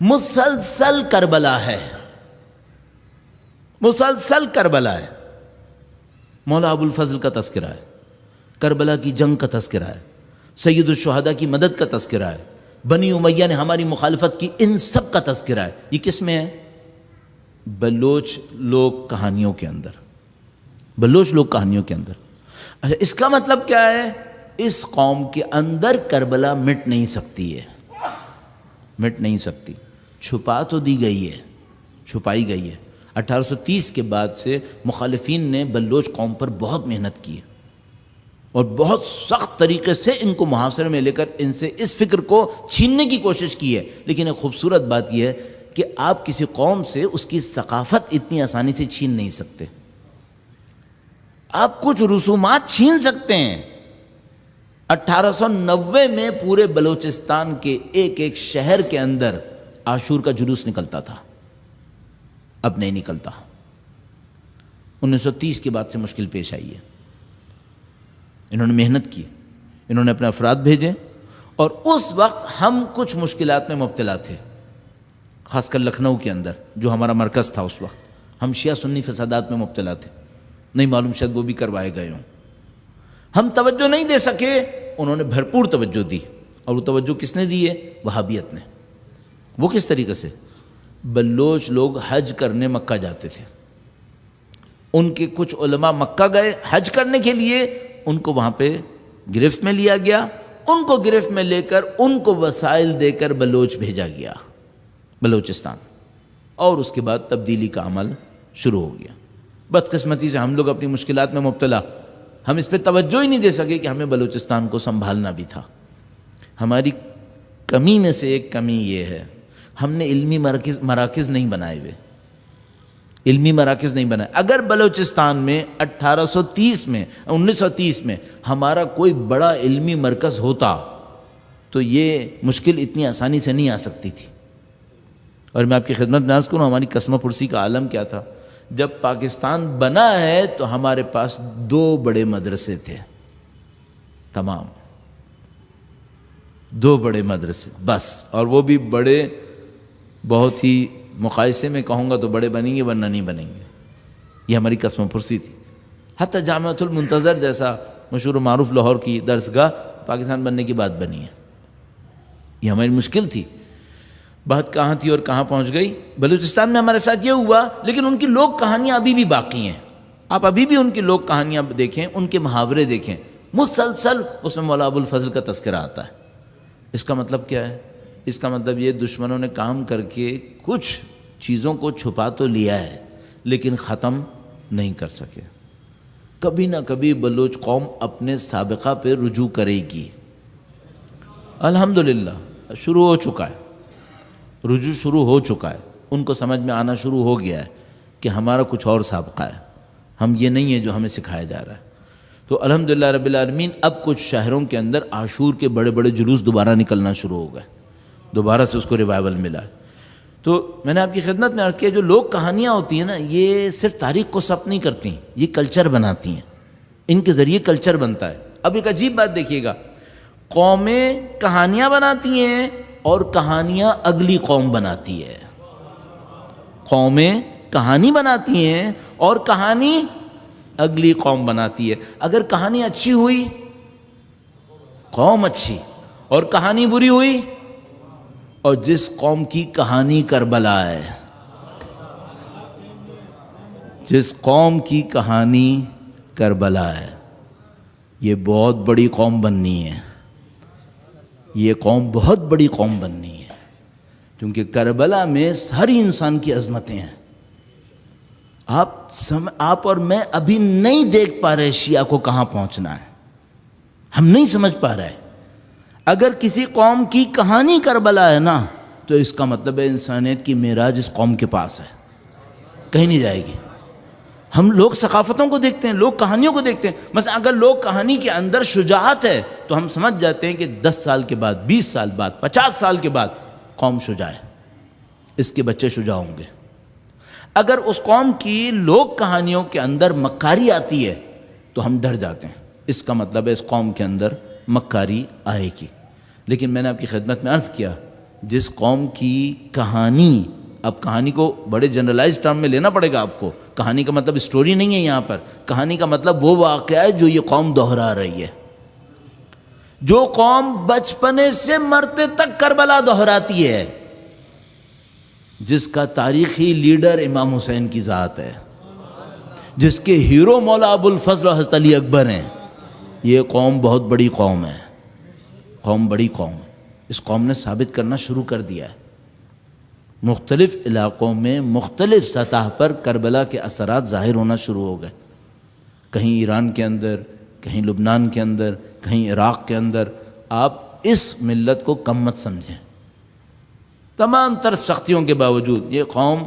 مسلسل کربلا ہے، مسلسل کربلا ہے۔ مولا ابو الفضل کا تذکرہ ہے، کربلا کی جنگ کا تذکرہ ہے، سید الشہداء کی مدد کا تذکرہ ہے، بنی امیہ نے ہماری مخالفت کی، ان سب کا تذکرہ ہے۔ یہ کس میں ہے؟ بلوچ لوک کہانیوں کے اندر، بلوچ لوک کہانیوں کے اندر۔ اچھا، اس کا مطلب کیا ہے؟ اس قوم کے اندر کربلا مٹ نہیں سکتی ہے، مٹ نہیں سکتی، چھپا تو دی گئی ہے، چھپائی گئی ہے۔ 1830 کے بعد سے مخالفین نے بلوچ قوم پر بہت محنت کی ہے، اور بہت سخت طریقے سے ان کو محاصرے میں لے کر ان سے اس فکر کو چھیننے کی کوشش کی ہے۔ لیکن ایک خوبصورت بات یہ ہے کہ آپ کسی قوم سے اس کی ثقافت اتنی آسانی سے چھین نہیں سکتے۔ آپ کچھ رسومات چھین سکتے ہیں، 1890 میں پورے بلوچستان کے ایک ایک شہر کے اندر عاشور کا جلوس نکلتا تھا، اب نہیں نکلتا۔ 1930 کے بعد سے مشکل پیش آئی ہے۔ انہوں نے محنت کی، انہوں نے اپنے افراد بھیجے، اور اس وقت ہم کچھ مشکلات میں مبتلا تھے، خاص کر لکھنؤ کے اندر جو ہمارا مرکز تھا اس وقت۔ ہم شیعہ سنی فسادات میں مبتلا تھے، نہیں معلوم شاید وہ بھی کروائے گئے ہوں۔ ہم توجہ نہیں دے سکے، انہوں نے بھرپور توجہ دی، اور وہ توجہ کس نے دی ہے؟ وہابیت نے۔ وہ کس طریقے سے؟ بلوچ لوگ حج کرنے مکہ جاتے تھے، ان کے کچھ علماء مکہ گئے حج کرنے کے لیے، ان کو وہاں پہ گرفت میں لیا گیا، ان کو گرفت میں لے کر ان کو وسائل دے کر بلوچ بھیجا گیا بلوچستان، اور اس کے بعد تبدیلی کا عمل شروع ہو گیا۔ بدقسمتی سے ہم لوگ اپنی مشکلات میں مبتلا، ہم اس پہ توجہ ہی نہیں دے سکے کہ ہمیں بلوچستان کو سنبھالنا بھی تھا۔ ہماری کمی میں سے ایک کمی یہ ہے، ہم نے علمی مراکز نہیں بنائے ہوئے، علمی مراکز نہیں بنائے۔ اگر بلوچستان میں 1930 میں ہمارا کوئی بڑا علمی مرکز ہوتا تو یہ مشکل اتنی آسانی سے نہیں آ سکتی تھی۔ اور میں آپ کی خدمت میں عرض کروں، ہماری قسمہ پرسی کا عالم کیا تھا؟ جب پاکستان بنا ہے تو ہمارے پاس 2 بڑے مدرسے تھے، تمام 2 بڑے مدرسے بس، اور وہ بھی بڑے، بہت ہی مقایسے میں کہوں گا تو بڑے بنیں گے ورنہ نہیں بنیں گے۔ یہ ہماری قسم پرسی تھی۔ حتیٰ جامعۃ المنتظر جیسا مشہور و معروف لاہور کی درسگاہ پاکستان بننے کی بات بنی ہے۔ یہ ہماری مشکل تھی، بات کہاں تھی اور کہاں پہنچ گئی۔ بلوچستان میں ہمارے ساتھ یہ ہوا، لیکن ان کی لوک کہانیاں ابھی بھی باقی ہیں۔ آپ ابھی بھی ان کی لوک کہانیاں دیکھیں، ان کے محاورے دیکھیں، مسلسل اس میں مولا ابو الفضل کا تذکرہ آتا ہے۔ اس کا مطلب کیا ہے؟ اس کا مطلب یہ دشمنوں نے کام کر کے کچھ چیزوں کو چھپا تو لیا ہے لیکن ختم نہیں کر سکے۔ کبھی نہ کبھی بلوچ قوم اپنے سابقہ پہ رجوع کرے گی، الحمدللہ شروع ہو چکا ہے، رجوع شروع ہو چکا ہے، ان کو سمجھ میں آنا شروع ہو گیا ہے کہ ہمارا کچھ اور سابقہ ہے، ہم یہ نہیں ہے جو ہمیں سکھایا جا رہا ہے۔ تو الحمدللہ رب العالمین اب کچھ شہروں کے اندر عاشور کے بڑے بڑے جلوس دوبارہ نکلنا شروع ہو گئے، دوبارہ سے اس کو ریوائول ملا ہے۔ تو میں نے آپ کی خدمت میں عرض کیا، جو لوگ کہانیاں ہوتی ہیں نا، یہ صرف تاریخ کو ثبت نہیں کرتی، یہ کلچر بناتی ہیں، ان کے ذریعے کلچر بنتا ہے۔ اب ایک عجیب بات دیکھیے گا، قومیں کہانیاں بناتی ہیں اور کہانیاں اگلی قوم بناتی ہے۔ قومیں کہانی بناتی ہیں اور کہانی اگلی قوم بناتی ہے۔ اگر کہانی اچھی ہوئی قوم اچھی، اور کہانی بری ہوئی، اور جس قوم کی کہانی کربلا ہے، جس قوم کی کہانی کربلا ہے، یہ بہت بڑی قوم بننی ہے، یہ قوم بہت بڑی قوم بننی ہے، کیونکہ کربلا میں ساری انسان کی عظمتیں ہیں۔ آپ اور میں ابھی نہیں دیکھ پا رہے شیعہ کو کہاں پہنچنا ہے، ہم نہیں سمجھ پا رہے۔ اگر کسی قوم کی کہانی کربلا ہے نا، تو اس کا مطلب ہے انسانیت کی معراج اس قوم کے پاس ہے، کہیں نہیں جائے گی۔ ہم لوگ ثقافتوں کو دیکھتے ہیں، لوگ کہانیوں کو دیکھتے ہیں۔ مثلا اگر لوگ کہانی کے اندر شجاعت ہے تو ہم سمجھ جاتے ہیں کہ 10 سال کے بعد، 20 سال بعد، 50 سال کے بعد قوم شجاع ہے، اس کے بچے شجاع ہوں گے۔ اگر اس قوم کی لوگ کہانیوں کے اندر مکاری آتی ہے تو ہم ڈر جاتے ہیں، اس کا مطلب ہے اس قوم کے اندر مکاری آئے گی۔ لیکن میں نے آپ کی خدمت میں عرض کیا، جس قوم کی کہانی، اب کہانی کو بڑے جنرلائز ٹرم میں لینا پڑے گا آپ کو، کہانی کا مطلب اسٹوری نہیں ہے یہاں پر، کہانی کا مطلب وہ واقعہ ہے جو یہ قوم دہرا رہی ہے۔ جو قوم بچپنے سے مرتے تک کربلا دہراتی ہے، جس کا تاریخی لیڈر امام حسین کی ذات ہے، جس کے ہیرو مولا ابو الفضل و حضرت علی اکبر ہیں، یہ قوم بہت بڑی قوم ہے، قوم بڑی قوم ہے۔ اس قوم نے ثابت کرنا شروع کر دیا ہے۔ مختلف علاقوں میں مختلف سطح پر کربلا کے اثرات ظاہر ہونا شروع ہو گئے، کہیں ایران کے اندر، کہیں لبنان کے اندر، کہیں عراق کے اندر۔ آپ اس ملت کو کم مت سمجھیں، تمام تر سختیوں کے باوجود یہ قوم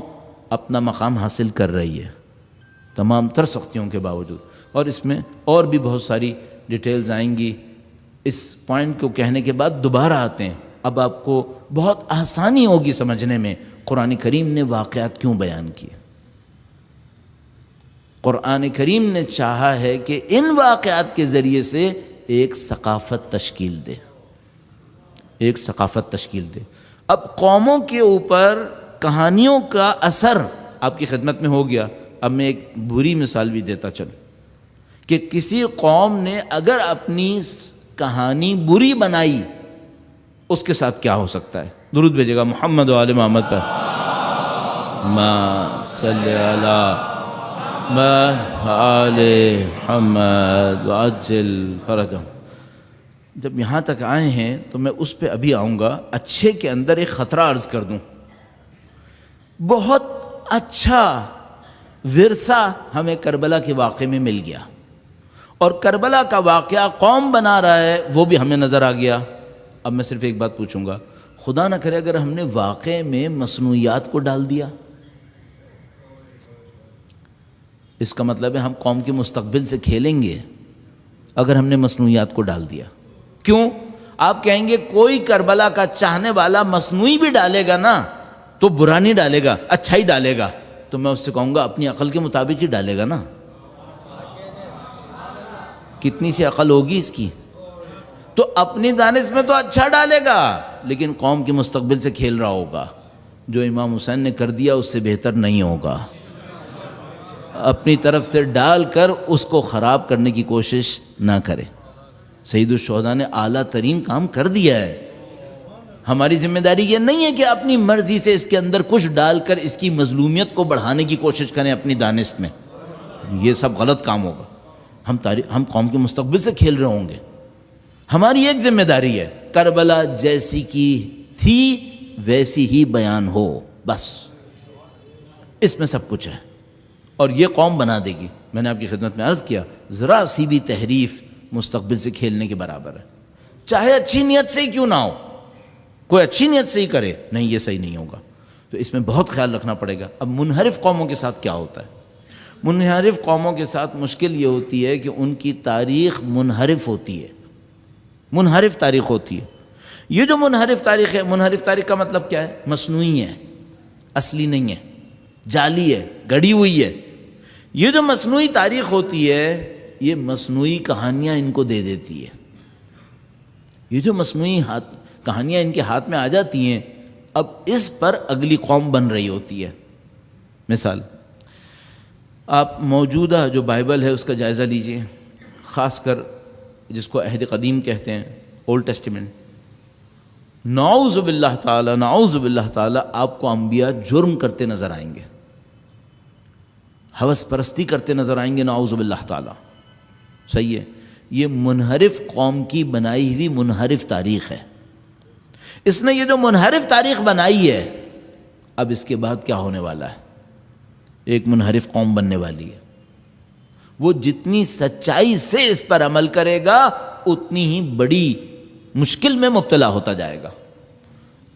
اپنا مقام حاصل کر رہی ہے، تمام تر سختیوں کے باوجود۔ اور اس میں اور بھی بہت ساری ڈیٹیلز آئیں گی، اس پوائنٹ کو کہنے کے بعد دوبارہ آتے ہیں. اب آپ کو بہت آسانی ہوگی سمجھنے میں قرآن کریم نے واقعات کیوں بیان کیے. قرآن کریم نے چاہا ہے کہ ان واقعات کے ذریعے سے ایک ثقافت تشکیل دے، ایک ثقافت تشکیل دے. اب قوموں کے اوپر کہانیوں کا اثر آپ کی خدمت میں ہو گیا. اب میں ایک بری مثال بھی دیتا چلوں کہ کسی قوم نے اگر اپنی کہانی بری بنائی، اس کے ساتھ کیا ہو سکتا ہے؟ درود بھیجے گا محمد و آل محمد پر. ما صلی علی آل محمد وعجل فرجہم. جب یہاں تک آئے ہیں تو میں اس پہ ابھی آؤں گا. اچھے کے اندر ایک خطرہ عرض کر دوں. بہت اچھا ورثہ ہمیں کربلا کے واقعے میں مل گیا، اور کربلا کا واقعہ قوم بنا رہا ہے وہ بھی ہمیں نظر آ گیا. اب میں صرف ایک بات پوچھوں گا، خدا نہ کرے اگر ہم نے واقعے میں مصنوعیات کو ڈال دیا، اس کا مطلب ہے ہم قوم کے مستقبل سے کھیلیں گے اگر ہم نے مصنوعیات کو ڈال دیا. کیوں؟ آپ کہیں گے کوئی کربلا کا چاہنے والا مصنوعی بھی ڈالے گا نا تو برا نہیں ڈالے گا، اچھا ہی ڈالے گا. تو میں اس سے کہوں گا اپنی عقل کے مطابق ہی ڈالے گا نا. کتنی سی عقل ہوگی اس کی؟ تو اپنی دانش میں تو اچھا ڈالے گا، لیکن قوم کے مستقبل سے کھیل رہا ہوگا. جو امام حسین نے کر دیا اس سے بہتر نہیں ہوگا. اپنی طرف سے ڈال کر اس کو خراب کرنے کی کوشش نہ کرے. سید الشہداء نے اعلیٰ ترین کام کر دیا ہے. ہماری ذمہ داری یہ نہیں ہے کہ اپنی مرضی سے اس کے اندر کچھ ڈال کر اس کی مظلومیت کو بڑھانے کی کوشش کریں اپنی دانست میں. یہ سب غلط کام ہوگا. ہم قوم کے مستقبل سے کھیل رہے ہوں گے. ہماری ایک ذمہ داری ہے، کربلا جیسی کی تھی ویسی ہی بیان ہو، بس اس میں سب کچھ ہے، اور یہ قوم بنا دے گی. میں نے آپ کی خدمت میں عرض کیا ذرا سی بھی تحریف مستقبل سے کھیلنے کے برابر ہے، چاہے اچھی نیت سے ہی کیوں نہ ہو. کوئی اچھی نیت سے ہی کرے، نہیں یہ صحیح نہیں ہوگا. تو اس میں بہت خیال رکھنا پڑے گا. اب منحرف قوموں کے ساتھ کیا ہوتا ہے؟ منحرف قوموں کے ساتھ مشکل یہ ہوتی ہے کہ ان کی تاریخ منحرف ہوتی ہے، منحرف تاریخ ہوتی ہے. یہ جو منحرف تاریخ ہے، منحرف تاریخ کا مطلب کیا ہے؟ مصنوعی ہے، اصلی نہیں ہے، جعلی ہے، گڑھی ہوئی ہے. یہ جو مصنوعی تاریخ ہوتی ہے، یہ مصنوعی کہانیاں ان کو دے دیتی ہے. یہ جو مصنوعی کہانیاں ان کے ہاتھ میں آ جاتی ہیں، اب اس پر اگلی قوم بن رہی ہوتی ہے. مثال، آپ موجودہ جو بائبل ہے اس کا جائزہ لیجئے، خاص کر جس کو عہد قدیم کہتے ہیں، اولڈ ٹیسٹیمنٹ. نعوذ باللہ تعالی، نعوذ باللہ تعالی آپ کو انبیاء جرم کرتے نظر آئیں گے، ہوس پرستی کرتے نظر آئیں گے، نعوذ باللہ تعالی. صحیح ہے، یہ منحرف قوم کی بنائی ہوئی منحرف تاریخ ہے. اس نے یہ جو منحرف تاریخ بنائی ہے، اب اس کے بعد کیا ہونے والا ہے؟ ایک منحرف قوم بننے والی ہے. وہ جتنی سچائی سے اس پر عمل کرے گا اتنی ہی بڑی مشکل میں مبتلا ہوتا جائے گا.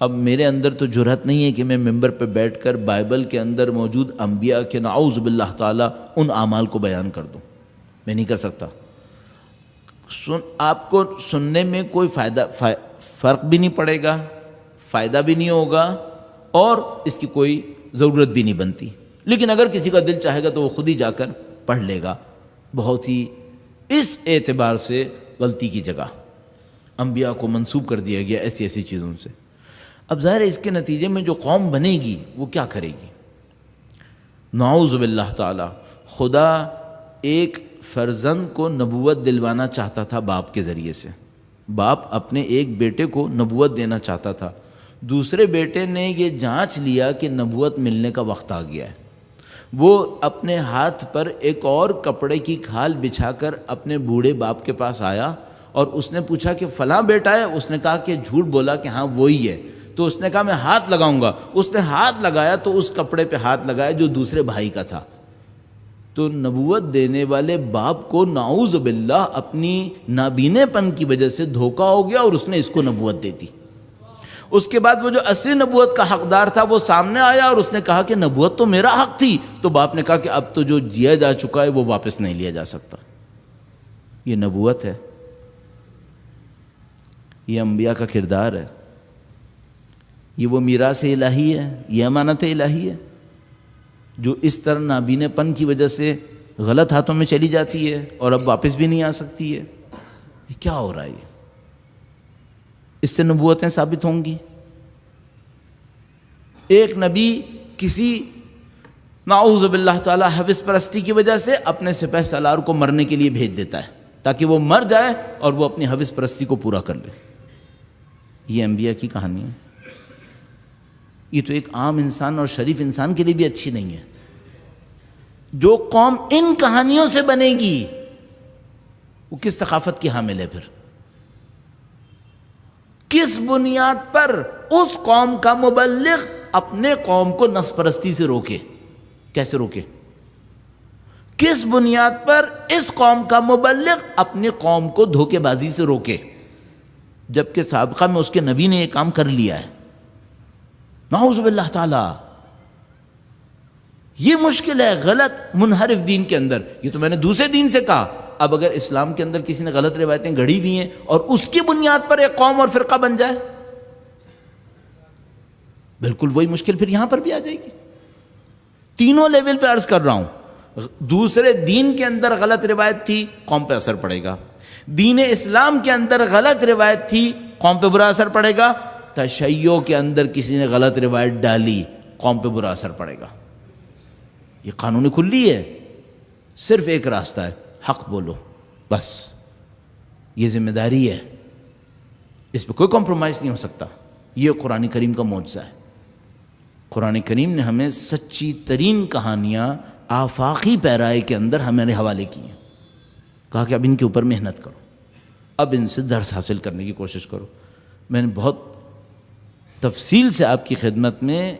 اب میرے اندر تو جرأت نہیں ہے کہ میں ممبر پہ بیٹھ کر بائبل کے اندر موجود انبیاء کے نعوذ باللہ تعالی ان اعمال کو بیان کر دوں. میں نہیں کر سکتا. آپ کو سننے میں کوئی فرق بھی نہیں پڑے گا، فائدہ بھی نہیں ہوگا، اور اس کی کوئی ضرورت بھی نہیں بنتی. لیکن اگر کسی کا دل چاہے گا تو وہ خود ہی جا کر پڑھ لے گا. بہت ہی اس اعتبار سے غلطی کی جگہ انبیاء کو منسوب کر دیا گیا ایسی ایسی چیزوں سے. اب ظاہر ہے اس کے نتیجے میں جو قوم بنے گی وہ کیا کرے گی؟ نعوذ باللہ تعالی. خدا ایک فرزند کو نبوت دلوانا چاہتا تھا باپ کے ذریعے سے. باپ اپنے ایک بیٹے کو نبوت دینا چاہتا تھا. دوسرے بیٹے نے یہ جانچ لیا کہ نبوت ملنے کا وقت آ گیا ہے. وہ اپنے ہاتھ پر ایک اور کپڑے کی کھال بچھا کر اپنے بوڑھے باپ کے پاس آیا اور اس نے پوچھا کہ فلاں بیٹا ہے؟ اس نے کہا کہ جھوٹ بولا کہ ہاں وہی ہے. تو اس نے کہا میں ہاتھ لگاؤں گا. اس نے ہاتھ لگایا تو اس کپڑے پہ ہاتھ لگایا جو دوسرے بھائی کا تھا. تو نبوت دینے والے باپ کو نعوذ باللہ اپنی نابینے پن کی وجہ سے دھوکہ ہو گیا اور اس نے اس کو نبوت دے دی. اس کے بعد وہ جو اصلی نبوت کا حقدار تھا وہ سامنے آیا اور اس نے کہا کہ نبوت تو میرا حق تھی. تو باپ نے کہا کہ اب تو جو جیا جا چکا ہے وہ واپس نہیں لیا جا سکتا. یہ نبوت ہے. یہ انبیاء کا کردار ہے، یہ وہ میراث الہی ہے، یہ امانت الہی ہے جو اس طرح نابینے پن کی وجہ سے غلط ہاتھوں میں چلی جاتی ہے اور اب واپس بھی نہیں آ سکتی ہے۔ یہ کیا ہو رہا ہے؟ اس سے نبوتیں ثابت ہوں گی۔ ایک نبی کسی نعوذ باللہ تعالی حوث پرستی کی وجہ سے اپنے سپہ سالار کو مرنے کے لیے بھیج دیتا ہے تاکہ وہ مر جائے اور وہ اپنی حوث پرستی کو پورا کر لے۔ یہ انبیاء کی کہانی ہے۔ یہ تو ایک عام انسان اور شریف انسان کے لیے بھی اچھی نہیں ہے۔ جو قوم ان کہانیوں سے بنے گی وہ کس ثقافت کی حامل ہے؟ پھر کس بنیاد پر اس قوم کا مبلغ اپنے قوم کو نفس پرستی سے روکے؟ کیسے روکے؟ کس بنیاد پر اس قوم کا مبلغ اپنی قوم کو دھوکے بازی سے روکے جبکہ سابقہ میں اس کے نبی نے یہ کام کر لیا ہے؟ نعوذ باللہ تعالی، یہ مشکل ہے غلط منحرف دین کے اندر۔ یہ تو میں نے دوسرے دین سے کہا، اب اگر اسلام کے اندر کسی نے غلط روایتیں گھڑی بھی ہیں اور اس کی بنیاد پر ایک قوم اور فرقہ بن جائے، بالکل وہی مشکل پھر یہاں پر بھی آ جائے گی۔ تینوں لیول پہ عرض کر رہا ہوں، دوسرے دین کے اندر غلط روایت تھی، قوم پہ اثر پڑے گا۔ دین اسلام کے اندر غلط روایت تھی، قوم پہ برا اثر پڑے گا۔ تشیع کے اندر کسی نے غلط روایت ڈالی، قوم پہ برا اثر پڑے گا۔ یہ قانون کلی ہے، صرف ایک راستہ ہے، حق بولو، بس یہ ذمہ داری ہے، اس پہ کوئی کمپرومائز نہیں ہو سکتا۔ یہ قرآن کریم کا معجزہ ہے۔ قرآن کریم نے ہمیں سچی ترین کہانیاں آفاقی پیرائے کے اندر ہمارے حوالے کی ہیں، کہا کہ اب ان کے اوپر محنت کرو، اب ان سے درس حاصل کرنے کی کوشش کرو۔ میں نے بہت تفصیل سے آپ کی خدمت میں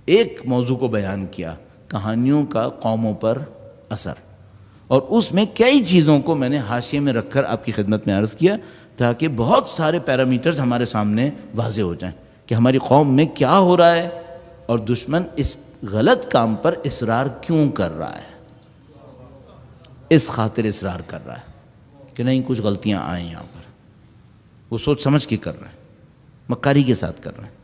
ایک موضوع کو بیان کیا، کہانیوں کا قوموں پر اثر، اور اس میں کئی چیزوں کو میں نے حاشیے میں رکھ کر آپ کی خدمت میں عرض کیا تاکہ بہت سارے پیرامیٹرز ہمارے سامنے واضح ہو جائیں کہ ہماری قوم میں کیا ہو رہا ہے اور دشمن اس غلط کام پر اصرار کیوں کر رہا ہے، اس خاطر اصرار کر رہا ہے کہ نہیں کچھ غلطیاں آئیں یہاں پر، وہ سوچ سمجھ کے کر رہے ہیں، مکاری کے ساتھ کر رہے ہیں،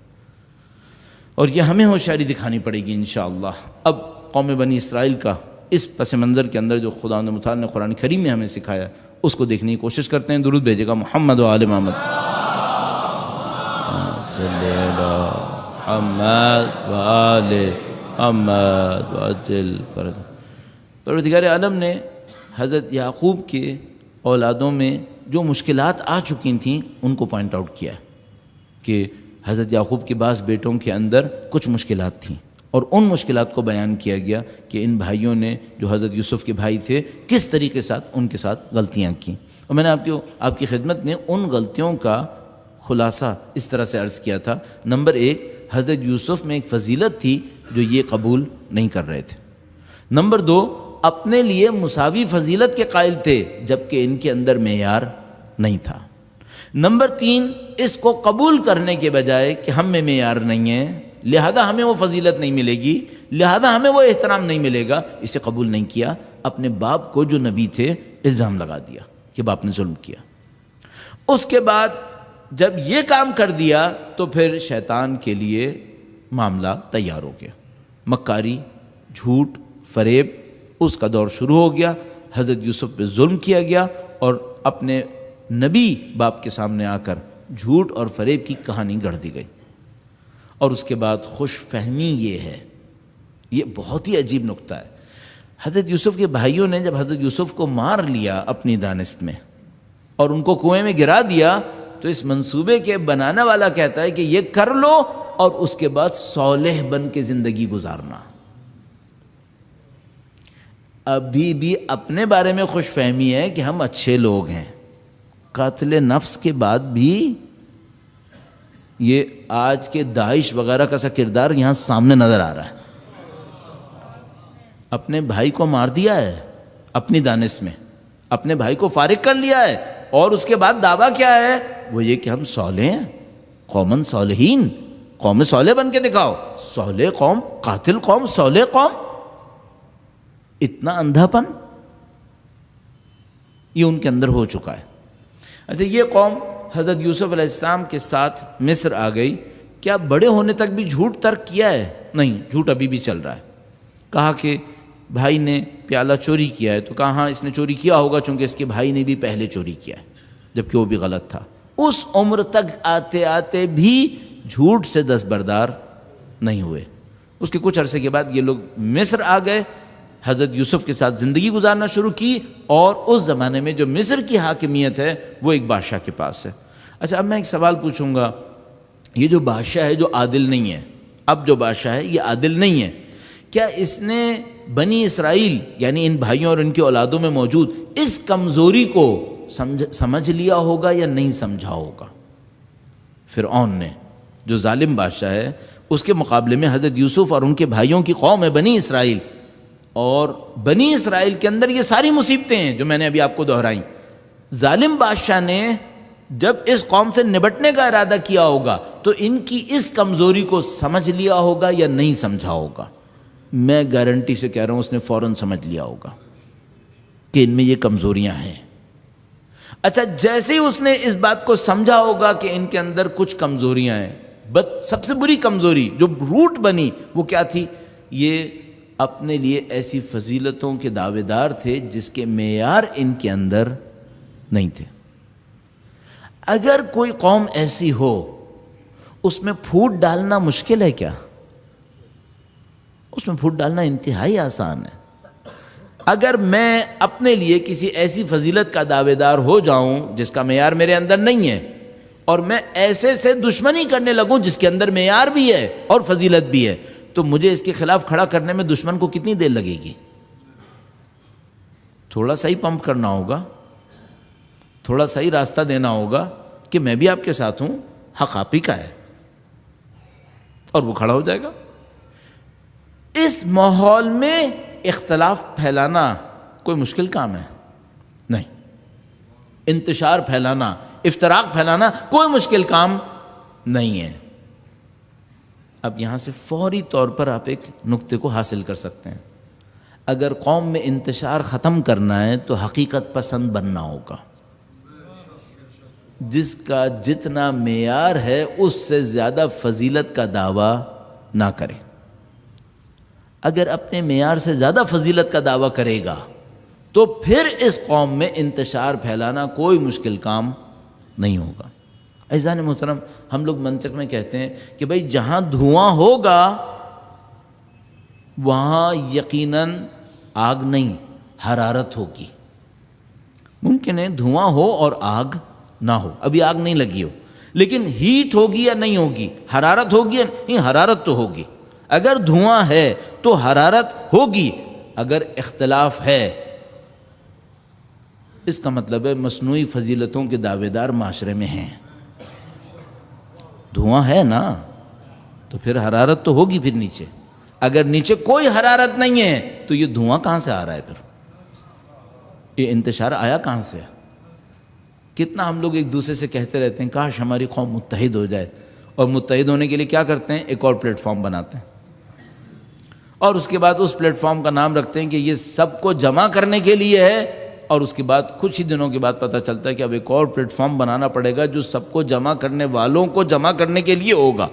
اور یہ ہمیں ہوشیاری دکھانی پڑے گی انشاءاللہ۔ اب قوم بنی اسرائیل کا اس پس منظر کے اندر جو خدا متعال نے قرآن کریم میں ہمیں سکھایا اس کو دیکھنے کی کوشش کرتے ہیں۔ درود بھیجے گا محمد و آل محمد، صلی اللہ محمد و آل محمد وعجل فرج۔ پروردگار عالم نے حضرت یعقوب کے اولادوں میں جو مشکلات آ چکی تھیں ان کو پوائنٹ آؤٹ کیا کہ حضرت یعقوب کے بعض بیٹوں کے اندر کچھ مشکلات تھیں، اور ان مشکلات کو بیان کیا گیا کہ ان بھائیوں نے جو حضرت یوسف کے بھائی تھے کس طریقے سے ان کے ساتھ غلطیاں کیں، اور میں نے آپ کی خدمت میں ان غلطیوں کا خلاصہ اس طرح سے عرض کیا تھا۔ نمبر ایک، حضرت یوسف میں ایک فضیلت تھی جو یہ قبول نہیں کر رہے تھے۔ نمبر دو، اپنے لیے مساوی فضیلت کے قائل تھے جبکہ ان کے اندر معیار نہیں تھا۔ نمبر تین، اس کو قبول کرنے کے بجائے کہ ہم میں معیار نہیں ہے لہذا ہمیں وہ فضیلت نہیں ملے گی، لہذا ہمیں وہ احترام نہیں ملے گا، اسے قبول نہیں کیا، اپنے باپ کو جو نبی تھے الزام لگا دیا کہ باپ نے ظلم کیا۔ اس کے بعد جب یہ کام کر دیا تو پھر شیطان کے لیے معاملہ تیار ہو گیا، مکاری، جھوٹ، فریب، اس کا دور شروع ہو گیا۔ حضرت یوسف پہ ظلم کیا گیا اور اپنے نبی باپ کے سامنے آ کر جھوٹ اور فریب کی کہانی گڑھ دی گئی، اور اس کے بعد خوش فہمی یہ ہے، یہ بہت ہی عجیب نکتہ ہے۔ حضرت یوسف کے بھائیوں نے جب حضرت یوسف کو مار لیا اپنی دانست میں اور ان کو کنویں میں گرا دیا تو اس منصوبے کے بنانے والا کہتا ہے کہ یہ کر لو اور اس کے بعد صالح بن کے زندگی گزارنا۔ ابھی بھی اپنے بارے میں خوش فہمی ہے کہ ہم اچھے لوگ ہیں، قاتل نفس کے بعد بھی یہ آج کے داعش وغیرہ کا سا کردار یہاں سامنے نظر آ رہا ہے۔ اپنے بھائی کو مار دیا ہے اپنی دانست میں، اپنے بھائی کو فارغ کر لیا ہے، اور اس کے بعد دعویٰ کیا ہے؟ وہ یہ کہ ہم صالح ہیں، قومن صالحین، قوم صالح بن کے دکھاؤ۔ صالح قوم، قاتل قوم، صالح قوم، اتنا اندھا پن یہ ان کے اندر ہو چکا ہے۔ اچھا، یہ قوم حضرت یوسف علیہ السلام کے ساتھ مصر آ گئی. کیا بڑے ہونے تک بھی جھوٹ ترک کیا ہے؟ نہیں، جھوٹ ابھی بھی چل رہا ہے. کہا کہ بھائی نے پیالہ چوری کیا ہے، تو کہا ہاں اس نے چوری کیا ہوگا چونکہ اس کے بھائی نے بھی پہلے چوری کیا ہے، جبکہ وہ بھی غلط تھا. اس عمر تک آتے آتے بھی جھوٹ سے دستبردار نہیں ہوئے. اس کے کچھ عرصے کے بعد یہ لوگ مصر آ گئے، حضرت یوسف کے ساتھ زندگی گزارنا شروع کی، اور اس زمانے میں جو مصر کی حاکمیت ہے وہ ایک بادشاہ کے پاس ہے. اچھا، اب میں ایک سوال پوچھوں گا، یہ جو بادشاہ ہے جو عادل نہیں ہے، اب جو بادشاہ ہے یہ عادل نہیں ہے، کیا اس نے بنی اسرائیل یعنی ان بھائیوں اور ان کی اولادوں میں موجود اس کمزوری کو سمجھ لیا ہوگا یا نہیں سمجھا ہوگا؟ فرعون نے، جو ظالم بادشاہ ہے، اس کے مقابلے میں حضرت یوسف اور ان کے بھائیوں کی قوم ہے بنی اسرائیل، اور بنی اسرائیل کے اندر یہ ساری مصیبتیں ہیں جو میں نے ابھی آپ کو دہرائیں. ظالم بادشاہ نے جب اس قوم سے نبٹنے کا ارادہ کیا ہوگا تو ان کی اس کمزوری کو سمجھ لیا ہوگا یا نہیں سمجھا ہوگا؟ میں گارنٹی سے کہہ رہا ہوں اس نے فوراً سمجھ لیا ہوگا کہ ان میں یہ کمزوریاں ہیں. اچھا، جیسے ہی اس نے اس بات کو سمجھا ہوگا کہ ان کے اندر کچھ کمزوریاں ہیں، سب سے بری کمزوری جو روٹ بنی وہ کیا تھی؟ یہ اپنے لیے ایسی فضیلتوں کے دعوے دار تھے جس کے معیار ان کے اندر نہیں تھے. اگر کوئی قوم ایسی ہو اس میں پھوٹ ڈالنا مشکل ہے کیا؟ اس میں پھوٹ ڈالنا انتہائی آسان ہے. اگر میں اپنے لیے کسی ایسی فضیلت کا دعوے دار ہو جاؤں جس کا معیار میرے اندر نہیں ہے، اور میں ایسے سے دشمنی کرنے لگوں جس کے اندر معیار بھی ہے اور فضیلت بھی ہے، تو مجھے اس کے خلاف کھڑا کرنے میں دشمن کو کتنی دیر لگے گی؟ تھوڑا سا ہی پمپ کرنا ہوگا، تھوڑا سا ہی راستہ دینا ہوگا کہ میں بھی آپ کے ساتھ ہوں، حق آپ ہی کا ہے، اور وہ کھڑا ہو جائے گا. اس ماحول میں اختلاف پھیلانا کوئی مشکل کام ہے؟ نہیں. انتشار پھیلانا، افتراق پھیلانا کوئی مشکل کام نہیں ہے. اب یہاں سے فوری طور پر آپ ایک نقطے کو حاصل کر سکتے ہیں. اگر قوم میں انتشار ختم کرنا ہے تو حقیقت پسند بننا ہوگا. جس کا جتنا معیار ہے اس سے زیادہ فضیلت کا دعویٰ نہ کرے. اگر اپنے معیار سے زیادہ فضیلت کا دعویٰ کرے گا تو پھر اس قوم میں انتشار پھیلانا کوئی مشکل کام نہیں ہوگا. عزیزان محترم، ہم لوگ منطق میں کہتے ہیں کہ بھئی جہاں دھواں ہوگا وہاں یقیناً آگ نہیں، حرارت ہوگی. ممکن ہے دھواں ہو اور آگ نہ ہو، ابھی آگ نہیں لگی ہو، لیکن ہیٹ ہوگی یا نہیں ہوگی، حرارت ہوگی یا نہیں؟ حرارت تو ہوگی. اگر دھواں ہے تو حرارت ہوگی. اگر اختلاف ہے، اس کا مطلب ہے مصنوعی فضیلتوں کے دعوے دار معاشرے میں ہیں. دھواں ہے نا تو پھر حرارت تو ہوگی. پھر نیچے اگر نیچے کوئی حرارت نہیں ہے تو یہ دھواں کہاں سے آ رہا ہے؟ پھر یہ انتشار آیا کہاں سے؟ کتنا ہم لوگ ایک دوسرے سے کہتے رہتے ہیں کاش ہماری قوم متحد ہو جائے، اور متحد ہونے کے لیے کیا کرتے ہیں؟ ایک اور پلیٹ فارم بناتے ہیں، اور اس کے بعد اس پلیٹ فارم کا نام رکھتے ہیں کہ یہ سب کو جمع کرنے کے لیے ہے، اور اس کے بعد کچھ ہی دنوں کے بعد پتہ چلتا ہے کہ اب ایک اور پلیٹ فارم بنانا پڑے گا جو سب کو جمع کرنے والوں کو جمع کرنے کے لیے ہوگا.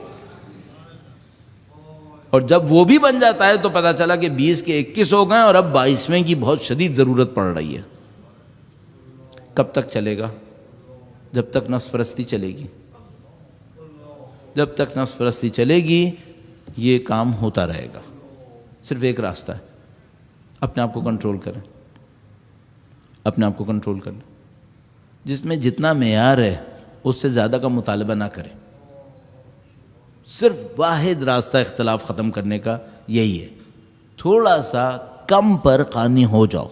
اور جب وہ بھی بن جاتا ہے تو پتہ چلا کہ 20 کے 21 ہو گئے اور اب 22ویں کی بہت شدید ضرورت پڑ رہی ہے. کب تک چلے گا؟ جب تک نفس پرستی چلے گی. جب تک نفس پرستی چلے گی یہ کام ہوتا رہے گا. صرف ایک راستہ ہے، اپنے آپ کو کنٹرول کریں، اپنے آپ کو کنٹرول کریں. جس میں جتنا معیار ہے اس سے زیادہ کا مطالبہ نہ کریں. صرف واحد راستہ اختلاف ختم کرنے کا یہی ہے، تھوڑا سا کم پر قانی ہو جاؤ،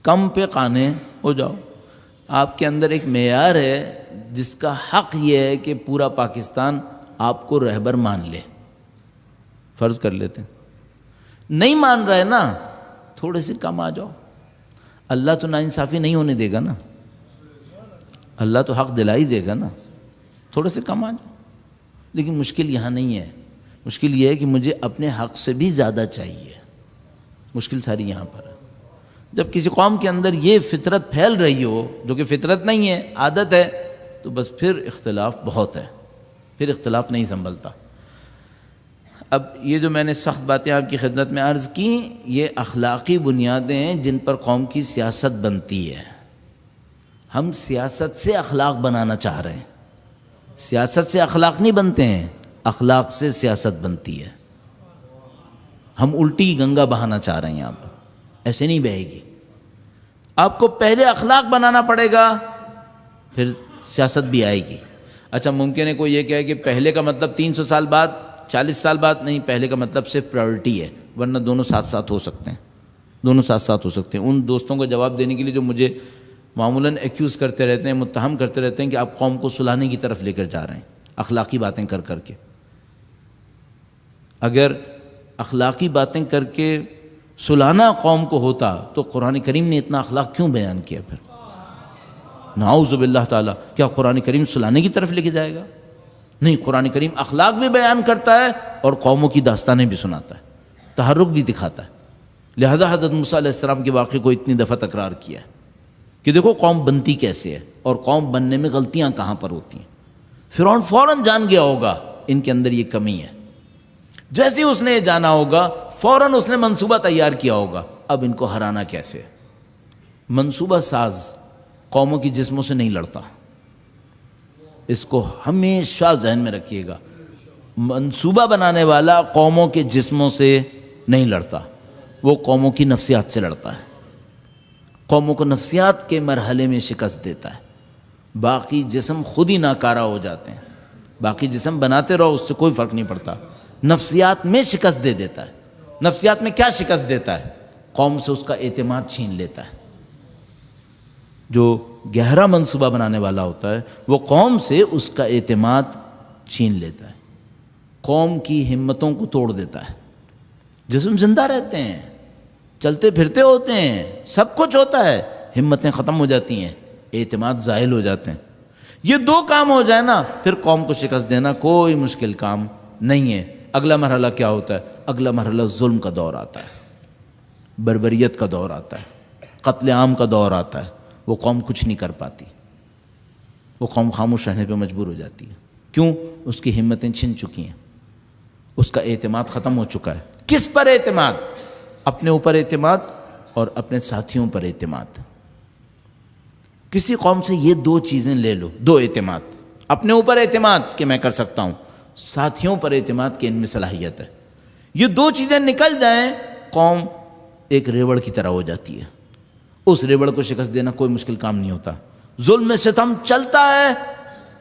کم پہ قانے ہو جاؤ. آپ کے اندر ایک معیار ہے جس کا حق یہ ہے کہ پورا پاکستان آپ کو رہبر مان لے. فرض کر لیتے ہیں نہیں مان رہے نا، تھوڑے سے کم آ جاؤ. اللہ تو ناانصافی نہیں ہونے دے گا نا، اللہ تو حق دلا ہی دے گا نا. تھوڑے سے کم آ جاؤ. لیکن مشکل یہاں نہیں ہے، مشکل یہ ہے کہ مجھے اپنے حق سے بھی زیادہ چاہیے. مشکل ساری یہاں پر ہے. جب کسی قوم کے اندر یہ فطرت پھیل رہی ہو جو کہ فطرت نہیں ہے، عادت ہے، تو بس پھر اختلاف بہت ہے، پھر اختلاف نہیں سنبھلتا۔ اب یہ جو میں نے سخت باتیں آپ کی خدمت میں عرض کی، یہ اخلاقی بنیادیں ہیں جن پر قوم کی سیاست بنتی ہے۔ ہم سیاست سے اخلاق بنانا چاہ رہے ہیں، سیاست سے اخلاق نہیں بنتے ہیں، اخلاق سے سیاست بنتی ہے۔ ہم الٹی گنگا بہانا چاہ رہے ہیں یہاں پر، ایسے نہیں بہے گی۔ آپ کو پہلے اخلاق بنانا پڑے گا، پھر سیاست بھی آئے گی۔ اچھا ممکن ہے کوئی یہ کہے کہ پہلے کا مطلب 300 سال بعد، 40 سال بعد، نہیں، پہلے کا مطلب صرف پرائورٹی ہے، ورنہ دونوں ساتھ ساتھ ہو سکتے ہیں، دونوں ساتھ ساتھ ہو سکتے ہیں۔ ان دوستوں کو جواب دینے کے لیے جو مجھے معمولاً ایکیوز کرتے رہتے ہیں، متہم کرتے رہتے ہیں کہ آپ قوم کو سلانے کی طرف لے کر جا رہے ہیں اخلاقی باتیں کر کر کے۔ اگر اخلاقی باتیں کر کے سلانا قوم کو ہوتا تو قرآن کریم نے اتنا اخلاق کیوں بیان کیا؟ پھر نعوذ باللہ تعالیٰ، کیا قرآن کریم سلانے کی طرف لے کے جائے گا؟ نہیں، قرآن کریم اخلاق بھی بیان کرتا ہے اور قوموں کی داستانیں بھی سناتا ہے، تحرک بھی دکھاتا ہے۔ لہذا حضرت موسیٰ علیہ السلام کے واقعے کو اتنی دفعہ تکرار کیا ہے کہ دیکھو قوم بنتی کیسے ہے اور قوم بننے میں غلطیاں کہاں پر ہوتی ہیں۔ فرعون فوراً جان گیا ہوگا ان کے اندر یہ کمی ہے، جیسے ہی اس نے یہ جانا ہوگا فوراً اس نے منصوبہ تیار کیا ہوگا، اب ان کو ہرانا کیسے ہے۔ منصوبہ ساز قوموں کی جسموں سے نہیں لڑتا، اس کو ہمیشہ ذہن میں رکھیے گا۔ منصوبہ بنانے والا قوموں کے جسموں سے نہیں لڑتا، وہ قوموں کی نفسیات سے لڑتا ہے، قوموں کو نفسیات کے مرحلے میں شکست دیتا ہے۔ باقی جسم خود ہی ناکارہ ہو جاتے ہیں، باقی جسم بناتے رہو اس سے کوئی فرق نہیں پڑتا، نفسیات میں شکست دے دیتا ہے۔ نفسیات میں کیا شکست دیتا ہے؟ قوم سے اس کا اعتماد چھین لیتا ہے۔ جو گہرا منصوبہ بنانے والا ہوتا ہے وہ قوم سے اس کا اعتماد چھین لیتا ہے، قوم کی ہمتوں کو توڑ دیتا ہے۔ جسم زندہ رہتے ہیں، چلتے پھرتے ہوتے ہیں، سب کچھ ہوتا ہے، ہمتیں ختم ہو جاتی ہیں، اعتماد زائل ہو جاتے ہیں۔ یہ دو کام ہو جائے نا پھر قوم کو شکست دینا کوئی مشکل کام نہیں ہے۔ اگلا مرحلہ کیا ہوتا ہے؟ اگلا مرحلہ ظلم کا دور آتا ہے، بربریت کا دور آتا ہے، قتل عام کا دور آتا ہے۔ وہ قوم کچھ نہیں کر پاتی، وہ قوم خاموش رہنے پہ مجبور ہو جاتی ہے۔ کیوں؟ اس کی ہمتیں چھن چکی ہیں، اس کا اعتماد ختم ہو چکا ہے۔ کس پر اعتماد؟ اپنے اوپر اعتماد اور اپنے ساتھیوں پر اعتماد۔ کسی قوم سے یہ دو چیزیں لے لو، دو اعتماد، اپنے اوپر اعتماد کہ میں کر سکتا ہوں، ساتھیوں پر اعتماد کہ ان میں صلاحیت ہے۔ یہ دو چیزیں نکل جائیں قوم ایک ریوڑ کی طرح ہو جاتی ہے، اس ریوڑ کو شکست دینا کوئی مشکل کام نہیں ہوتا۔ ظلم ستم چلتا ہے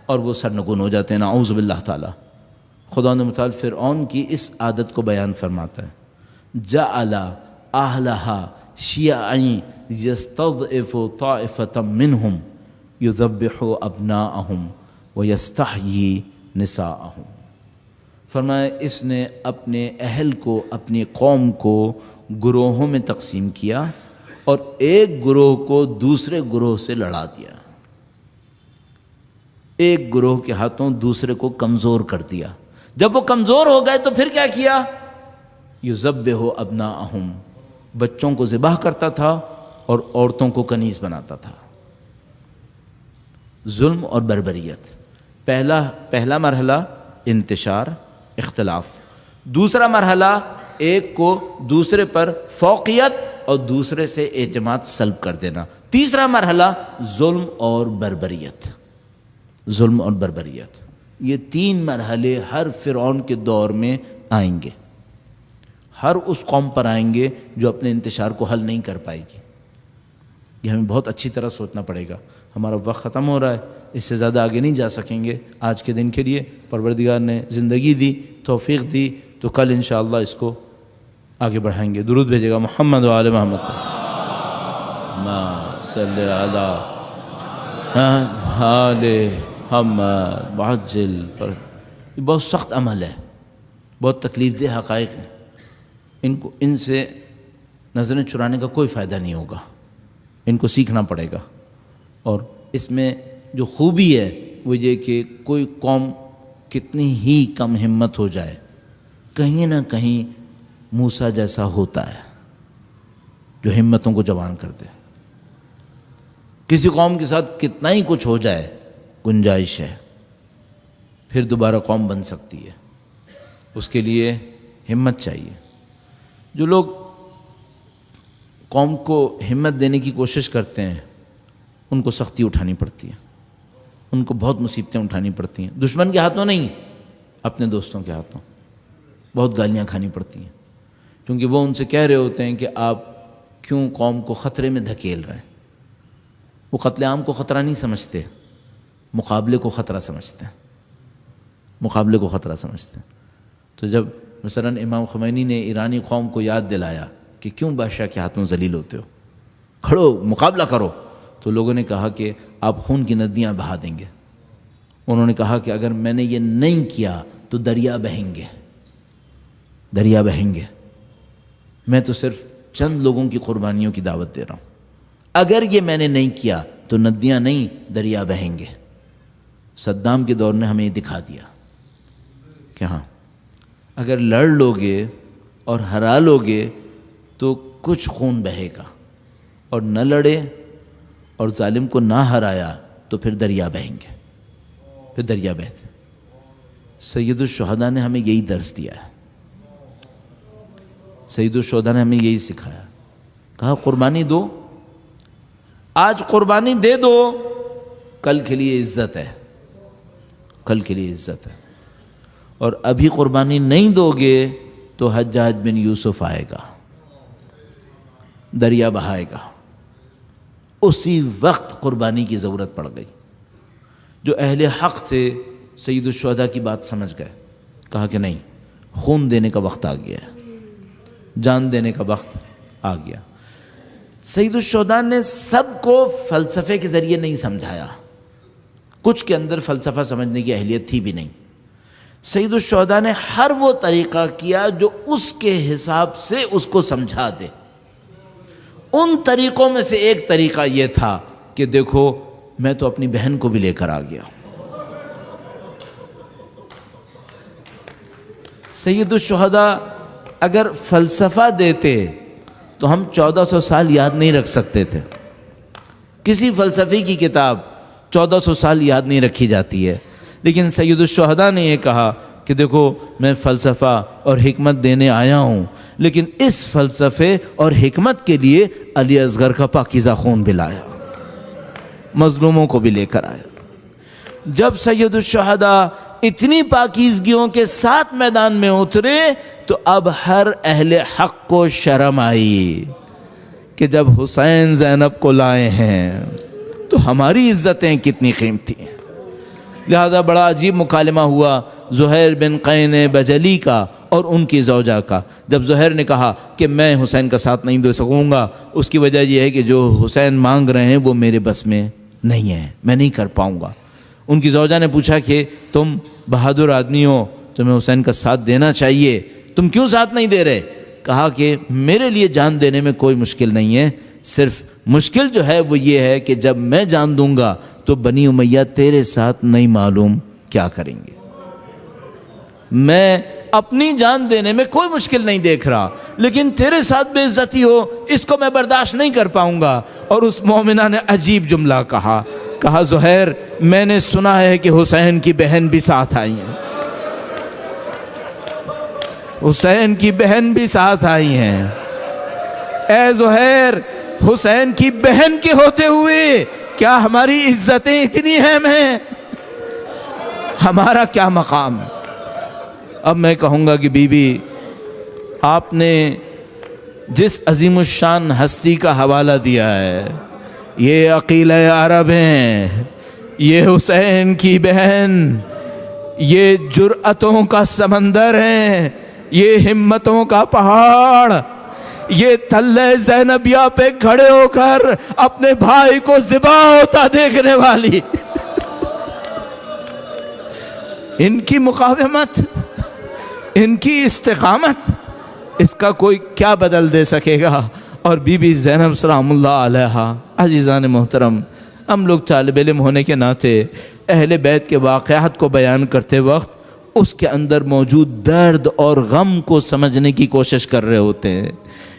اور وہ سرنگون ہو جاتے ہیں، نعوذ باللہ تعالی۔ خدا متعال فرعون کی اس عادت کو بیان فرماتا ہے، جعل اہلہا شیعین یستضعف طائفۃ منہم یذبح ابناءہم ویستحیی نساءہم۔ فرمایا اس نے اپنے اہل کو، اپنی قوم کو گروہوں میں تقسیم کیا اور ایک گروہ کو دوسرے گروہ سے لڑا دیا، ایک گروہ کے ہاتھوں دوسرے کو کمزور کر دیا۔ جب وہ کمزور ہو گئے تو پھر کیا کیا؟ یذبح ابناءہم، بچوں کو ذبح کرتا تھا اور عورتوں کو کنیز بناتا تھا۔ ظلم اور بربریت، پہلا مرحلہ انتشار، اختلاف، دوسرا مرحلہ ایک کو دوسرے پر فوقیت اور دوسرے سے اعتماد سلب کر دینا، تیسرا مرحلہ ظلم اور بربریت، ظلم اور بربریت۔ یہ تین مرحلے ہر فرعون کے دور میں آئیں گے، ہر اس قوم پر آئیں گے جو اپنے انتشار کو حل نہیں کر پائے گی۔ یہ ہمیں بہت اچھی طرح سوچنا پڑے گا۔ ہمارا وقت ختم ہو رہا ہے، اس سے زیادہ آگے نہیں جا سکیں گے آج کے دن کے لیے۔ پروردگار نے زندگی دی، توفیق دی تو کل انشاءاللہ اس کو آگے بڑھائیں گے۔ درود بھیجے گا محمد و آل محمد، اللہم صلی علی آل محمد وعجل۔ یہ بہت سخت عمل ہے، بہت تکلیف دہ حقائق ہیں، ان سے نظریں چرانے کا کوئی فائدہ نہیں ہوگا، ان کو سیکھنا پڑے گا۔ اور اس میں جو خوبی ہے وہ یہ کہ کوئی قوم کتنی ہی کم ہمت ہو جائے، کہیں نہ کہیں موسیٰ جیسا ہوتا ہے، جو ہمتوں کو جوان کر دے۔ کسی قوم کے ساتھ کتنا ہی کچھ ہو جائے گنجائش ہے، پھر دوبارہ قوم بن سکتی ہے، اس کے لیے ہمت چاہیے۔ جو لوگ قوم کو ہمت دینے کی کوشش کرتے ہیں ان کو سختی اٹھانی پڑتی ہے، ان کو بہت مصیبتیں اٹھانی پڑتی ہیں، دشمن کے ہاتھوں نہیں، اپنے دوستوں کے ہاتھوں بہت گالیاں کھانی پڑتی ہیں، کیونکہ وہ ان سے کہہ رہے ہوتے ہیں کہ آپ کیوں قوم کو خطرے میں دھکیل رہے ہیں۔ وہ قتل عام کو خطرہ نہیں سمجھتے، مقابلے کو خطرہ سمجھتے ہیں، مقابلے کو خطرہ سمجھتے ہیں۔ تو جب مثلاً امام خمینی نے ایرانی قوم کو یاد دلایا کہ کیوں بادشاہ کے ہاتھوں ذلیل ہوتے ہو، کھڑو مقابلہ کرو، تو لوگوں نے کہا کہ آپ خون کی ندیاں بہا دیں گے۔ انہوں نے کہا کہ اگر میں نے یہ نہیں کیا تو دریا بہیں گے، دریا بہیں گے، میں تو صرف چند لوگوں کی قربانیوں کی دعوت دے رہا ہوں، اگر یہ میں نے نہیں کیا تو ندیاں نہیں دریا بہیں گے۔ صدام کے دور نے ہمیں یہ دکھا دیا کہ ہاں اگر لڑ لوگے اور ہرا لوگے تو کچھ خون بہے گا، اور نہ لڑے اور ظالم کو نہ ہرایا تو پھر دریا بہیں گے، پھر دریا بہتے۔ سید الشہداء نے ہمیں یہی درس دیا ہے، سید الشہداء نے ہمیں یہی سکھایا، کہا قربانی دو، آج قربانی دے دو، کل کے لیے عزت ہے، کل کے لیے عزت ہے، اور ابھی قربانی نہیں دو گے تو حجاج بن یوسف آئے گا، دریا بہائے گا۔ اسی وقت قربانی کی ضرورت پڑ گئی۔ جو اہل حق تھے سید الشہداء کی بات سمجھ گئے، کہا کہ نہیں، خون دینے کا وقت آ گیا ہے، جان دینے کا وقت آ گیا۔ سید الشہداء نے سب کو فلسفے کے ذریعے نہیں سمجھایا، کچھ کے اندر فلسفہ سمجھنے کی اہلیت تھی بھی نہیں۔ سید الشہداء نے ہر وہ طریقہ کیا جو اس کے حساب سے اس کو سمجھا دے۔ ان طریقوں میں سے ایک طریقہ یہ تھا کہ دیکھو میں تو اپنی بہن کو بھی لے کر آ گیا۔ سید الشہداء اگر فلسفہ دیتے تو ہم 1400 سال یاد نہیں رکھ سکتے تھے۔ کسی فلسفی کی کتاب 1400 سال یاد نہیں رکھی جاتی ہے، لیکن سید الشہداء نے یہ کہا کہ دیکھو میں فلسفہ اور حکمت دینے آیا ہوں، لیکن اس فلسفے اور حکمت کے لیے علی اصغر کا پاکیزہ خون بھی لایا، مظلوموں کو بھی لے کر آیا۔ جب سید الشہداء اتنی پاکیزگیوں کے ساتھ میدان میں اترے تو اب ہر اہل حق کو شرم آئی کہ جب حسین زینب کو لائے ہیں تو ہماری عزتیں کتنی قیمتی ہیں۔ لہذا بڑا عجیب مکالمہ ہوا زہیر بن قین بجلی کا اور ان کی زوجہ کا۔ جب زہیر نے کہا کہ میں حسین کا ساتھ نہیں دے سکوں گا، اس کی وجہ یہ ہے کہ جو حسین مانگ رہے ہیں وہ میرے بس میں نہیں ہے، میں نہیں کر پاؤں گا۔ ان کی زوجہ نے پوچھا کہ تم بہادر آدمی ہو، تمہیں حسین کا ساتھ دینا چاہیے، تم کیوں ساتھ نہیں دے رہے؟ کہا کہ میرے لیے جان دینے میں کوئی مشکل نہیں ہے، صرف مشکل جو ہے وہ یہ ہے کہ جب میں جان دوں گا تو بنی امیہ تیرے ساتھ نہیں معلوم کیا کریں گے۔ میں اپنی جان دینے میں کوئی مشکل نہیں دیکھ رہا، لیکن تیرے ساتھ بے عزتی ہو اس کو میں برداشت نہیں کر پاؤں گا۔ اور اس مومنہ نے عجیب جملہ کہا زہیر میں نے سنا ہے کہ حسین کی بہن بھی ساتھ آئی ہیں، حسین کی بہن بھی ساتھ آئی ہیں۔ اے زہیر، حسین کی بہن کے ہوتے ہوئے کیا ہماری عزتیں اتنی اہم ہیں؟ ہمارا کیا مقام؟ اب میں کہوں گا کہ بی بی آپ نے جس عظیم الشان ہستی کا حوالہ دیا ہے، یہ عقیلہ عرب ہیں، یہ حسین کی بہن، یہ جرأتوں کا سمندر ہیں، یہ ہمتوں کا پہاڑ، یہ تلے زینبیہ پہ کھڑے ہو کر اپنے بھائی کو ذبح ہوتا دیکھنے والی، ان کی مقاومت، ان کی استقامت، اس کا کوئی کیا بدل دے سکے گا؟ اور بی بی زینب سلام اللہ علیہا، عزیزان محترم، ہم لوگ طالب علم ہونے کے ناطے اہل بیت کے واقعات کو بیان کرتے وقت اس کے اندر موجود درد اور غم کو سمجھنے کی کوشش کر رہے ہوتے ہیں۔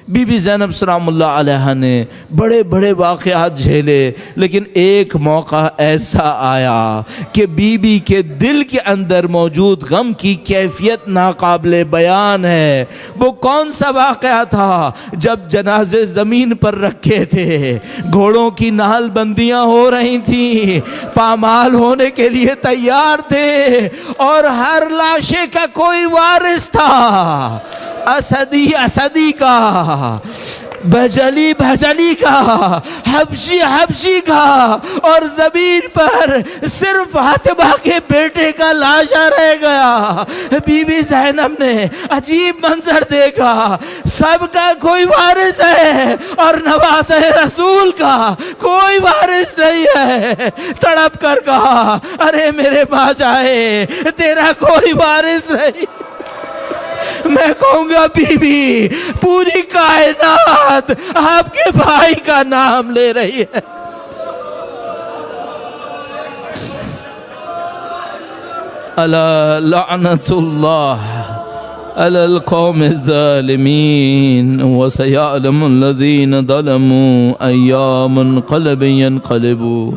بی بی زینب سلام اللہ علیہ نے بڑے بڑے واقعات جھیلے، لیکن ایک موقع ایسا آیا کہ بی بی کے دل کے اندر موجود غم کی کیفیت ناقابل بیان ہے۔ وہ کون سا واقعہ تھا؟ جب جنازے زمین پر رکھے تھے، گھوڑوں کی نعل بندیاں ہو رہی تھیں، پامال ہونے کے لیے تیار تھے، اور ہر لاشے کا کوئی وارث تھا، اسدی کا، بجلی کا، حبشی کا، اور زمین پر صرف حتبہ کے بیٹے کا لاشا رہ گیا۔ بی بی زینب نے عجیب منظر دیکھا، سب کا کوئی وارث ہے اور نواسہ رسول کا کوئی وارث نہیں ہے۔ تڑپ کر کہا، ارے میرے باجائے، تیرا کوئی وارث نہیں۔ میں کہوں گا بی بی، پوری کائنات آپ کے بھائی کا نام لے رہی ہے۔ الا لعنت اللہ علی القوم الظالمین وسیعلم الذین ظلموا ای منقلب ینقلبون۔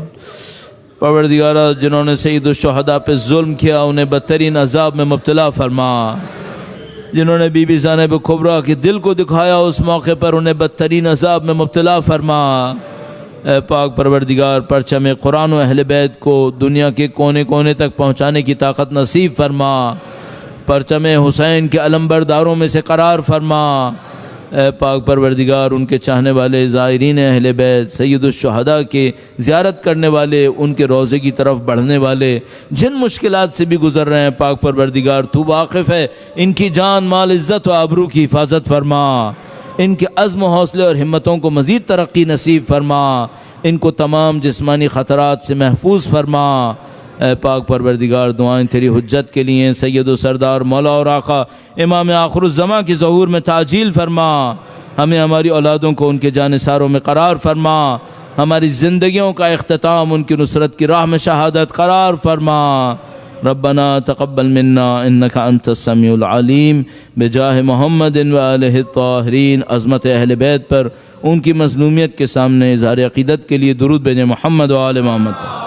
پروردگارہ، جنہوں نے سید الشہداء پہ ظلم کیا انہیں بدترین عذاب میں مبتلا فرما، جنہوں نے بی بی زینب کبریٰ کے دل کو دکھایا اس موقع پر انہیں بدترین عذاب میں مبتلا فرما۔ اے پاک پروردگار، پرچم قرآن و اہل بیت کو دنیا کے کونے کونے تک پہنچانے کی طاقت نصیب فرما، پرچم حسین کے علمبرداروں میں سے قرار فرما۔ اے پاک پروردگار، ان کے چاہنے والے زائرین اہل بیت، سید الشہداء کے زیارت کرنے والے، ان کے روضے کی طرف بڑھنے والے، جن مشکلات سے بھی گزر رہے ہیں، پاک پروردگار تو واقف ہے، ان کی جان مال عزت و آبرو کی حفاظت فرما، ان کے عزم و حوصلے اور ہمتوں کو مزید ترقی نصیب فرما، ان کو تمام جسمانی خطرات سے محفوظ فرما۔ اے پاک پروردگار، دعائیں تیری حجت کے لیے، سید و سردار مولا اور آقا امام آخر الزماں کی ظہور میں تعجیل فرما، ہمیں ہماری اولادوں کو ان کے جانثاروں میں قرار فرما، ہماری زندگیوں کا اختتام ان کی نصرت کی راہ میں شہادت قرار فرما۔ ربنا تقبل منا انک انت السمیع العلیم، بجاہ محمد و آلہ الطاہرین۔ عظمت اہل بیت پر ان کی مظلومیت کے سامنے اظہار عقیدت کے لیے درود بھیجیں محمد و آل محمد۔